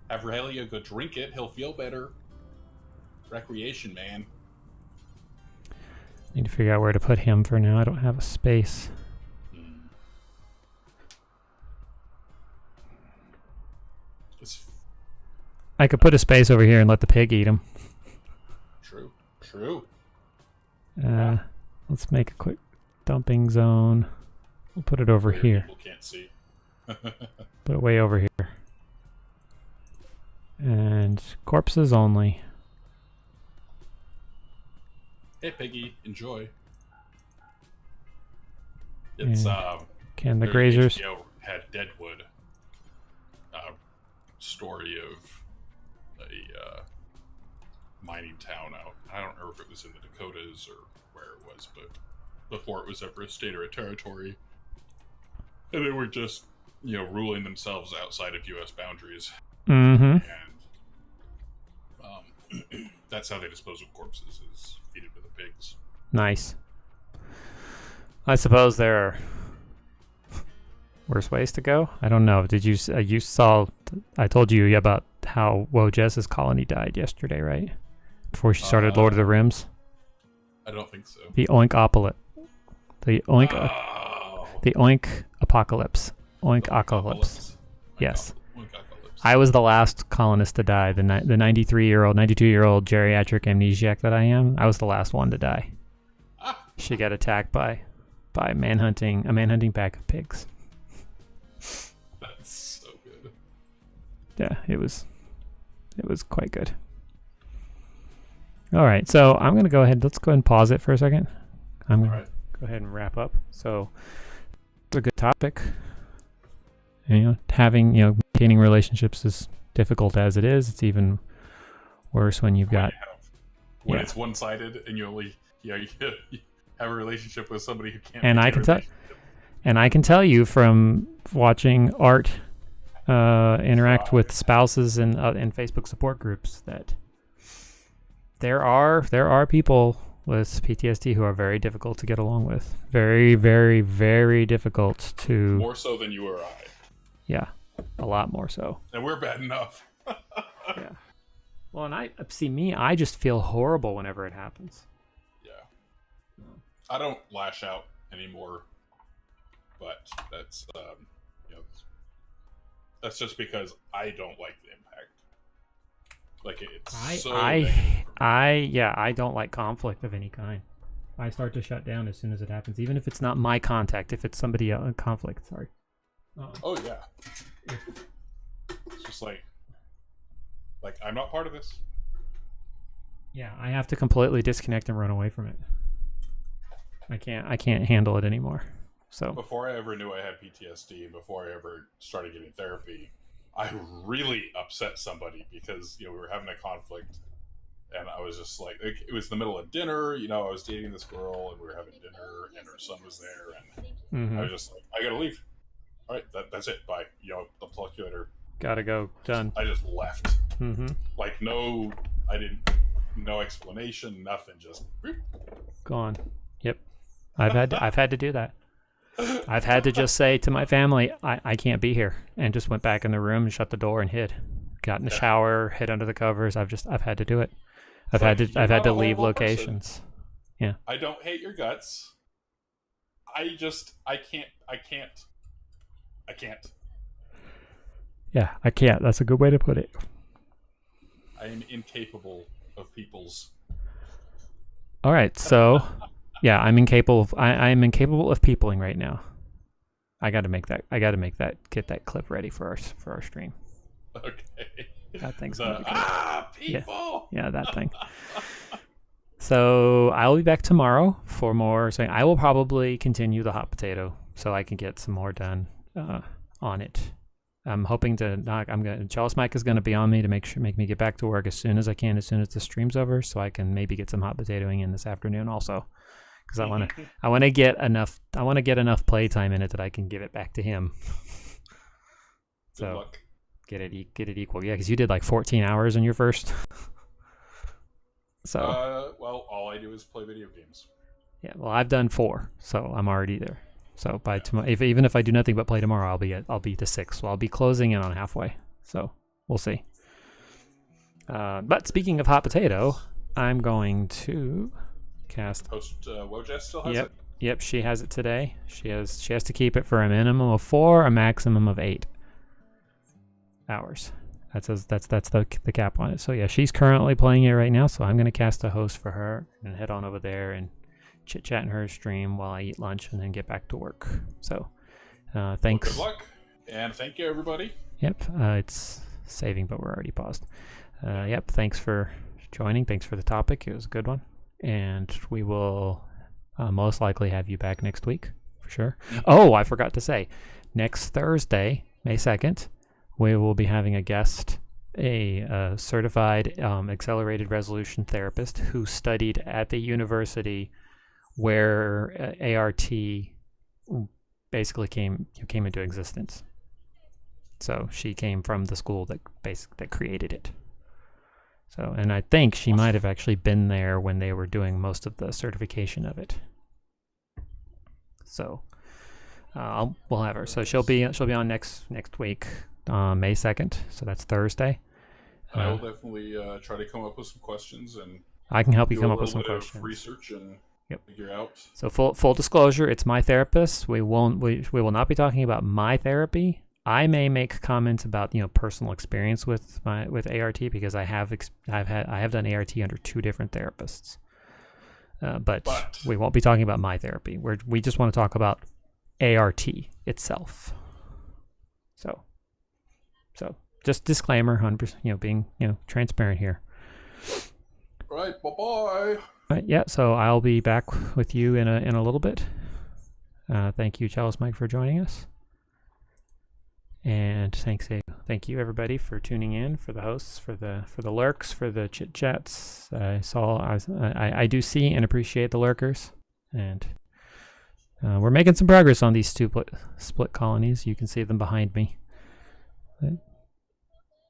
Have Rogelio go drink it. He'll feel better. Recreation, man. Need to figure out where to put him for now. I don't have a space. I could put a space over here and let the pig eat him. True. Let's make a quick dumping zone. We'll put it over here. People can't see. Put it way over here. And corpses only. Hey, Piggy, enjoy. It's can the grazers HBO had Deadwood story of a mining town out. I don't remember if it was in the Dakotas or where it was, but before it was ever a state or a territory, and they were just ruling themselves outside of U.S. boundaries. Mm-hmm. And that's how they dispose of corpses, is feed it to the pigs. Nice. I suppose there are worse ways to go. I don't know. Did you saw? I told you about how Wojess's colony died yesterday, right? Before she started Lord of the Rims. I don't think so. The Oinkopolis. The Oink Apocalypse. Oinkocalypse. Yes. I was the last colonist to die. The 92-year-old geriatric amnesiac that I am. I was the last one to die. She got attacked by a manhunting pack of pigs. That's so good. Yeah, it was quite good. All right, so I'm gonna go ahead. Let's go ahead and pause it for a second. I'm gonna go ahead and wrap up. So it's a good topic. And, maintaining relationships is difficult as it is. It's even worse when you've got it's one-sided and you only you have a relationship with somebody who can't. And I can tell you from watching Art interact with spouses in Facebook support groups that there are people with PTSD who are very difficult to get along with. Very, very, very difficult to. More so than you or I. Yeah, a lot more so. And we're bad enough. Yeah. Well, and I just feel horrible whenever it happens. Yeah. I don't lash out anymore, but that's just because I don't like the impact. Like it's I don't like conflict of any kind. I start to shut down as soon as it happens, even if it's not my contact. If it's somebody else, conflict. Sorry. Oh yeah. It's just like I'm not part of this. Yeah, I have to completely disconnect and run away from it. I can't handle it anymore. So before I ever knew I had PTSD, before I ever started getting therapy, I really upset somebody because we were having a conflict, and I was just like, it was the middle of dinner. I was dating this girl, and we were having dinner, and her son was there, and I was just like, I gotta leave. All right, that's it. Bye. I'll talk to you later. gotta go. Done. I just left. Like no explanation, nothing. Just gone. Yep. I've had to do that. I've had to just say to my family, I can't be here, and just went back in the room and shut the door and hid. Got in the shower, hid under the covers. I've had to do it. I've had to leave locations. Person. Yeah. I don't hate your guts. I can't. Yeah, I can't. That's a good way to put it. I am incapable of people's. All right, so yeah, I'm incapable. I am incapable of peopling right now. I got to make that. Get that clip ready for our stream. Okay. That thing's gonna be good. People. Yeah, that thing. So I will be back tomorrow for more. So I will probably continue the hot potato so I can get some more done on it. I'm hoping to knock. Chalice Mike is gonna be on me to make me get back to work as soon as I can, as soon as the stream's over, so I can maybe get some hot potatoing in this afternoon also, because I want to get enough playtime in it that I can give it back to him. Good luck. Get it equal. Yeah, because you did like 14 hours in your first. So. Well, all I do is play video games. Yeah. Well, I've done 4, so I'm already there. So by tomorrow, even if I do nothing but play tomorrow, I'll be to 6. So I'll be closing in on halfway. So we'll see. But speaking of hot potato, I'm going to cast. Host Wojess still has it. Yep. She has it today. She has to keep it for a minimum of 4, a maximum of 8 hours. That's the cap on it. So yeah, she's currently playing it right now. So I'm gonna cast a host for her and head on over there and chit chat in her stream while I eat lunch and then get back to work. So thanks. Well, good luck, and thank you, everybody. Yep, it's saving, but we're already paused. Yep, thanks for joining. Thanks for the topic. It was a good one, and we will most likely have you back next week for sure. Oh, I forgot to say, next Thursday, May 2nd. We will be having a guest, a certified accelerated resolution therapist who studied at the university where ART basically came into existence. So she came from the school that created it. So, and I think she might have actually been there when they were doing most of the certification of it. So we'll have her. So she'll be on next week. May 2nd, so that's Thursday. I will definitely try to come up with some questions, and I can help you come up with some questions. Research and figure out. So full disclosure, it's my therapist. We will not be talking about my therapy. I may make comments about personal experience with ART because I have done ART under 2 different therapists. But we won't be talking about my therapy. We just want to talk about ART itself. So just disclaimer, 100%, being transparent here. All right, bye-bye. Right, yeah, so I'll be back with you in a little bit. Thank you, Chalice Mike, for joining us. And thank you everybody for tuning in, for the hosts, for the lurks, for the chit chats. I do see and appreciate the lurkers, and we're making some progress on these 2 split colonies. You can see them behind me.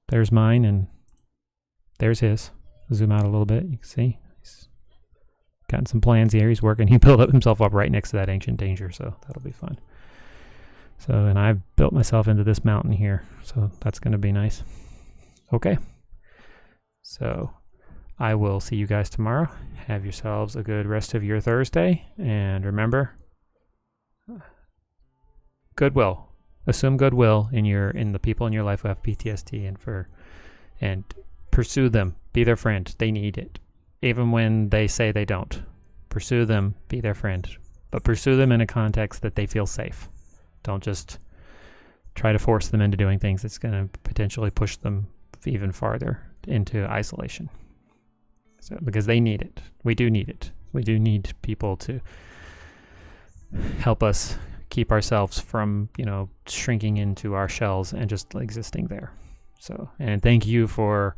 There's mine and there's his. Zoom out a little bit. You can see he's gotten some plans here. He's working. He built himself up right next to that ancient danger, so that'll be fun. So, and I've built myself into this mountain here, so that's going to be nice. Okay. So I will see you guys tomorrow. Have yourselves a good rest of your Thursday, and remember, goodwill. Assume goodwill in the people in your life who have PTSD, and pursue them. Be their friend. They need it, even when they say they don't. Pursue them. Be their friend, but pursue them in a context that they feel safe. Don't just try to force them into doing things that's going to potentially push them even farther into isolation. So, because they need it. We do need it. We do need people to help us keep ourselves from, shrinking into our shells and just existing there. So, and thank you for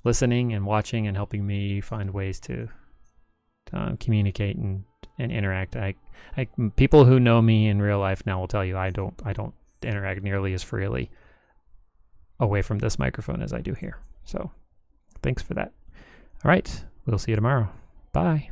listening and watching and helping me find ways to communicate and interact. People who know me in real life now will tell you I don't interact nearly as freely away from this microphone as I do here. So thanks for that. All right, we'll see you tomorrow. Bye.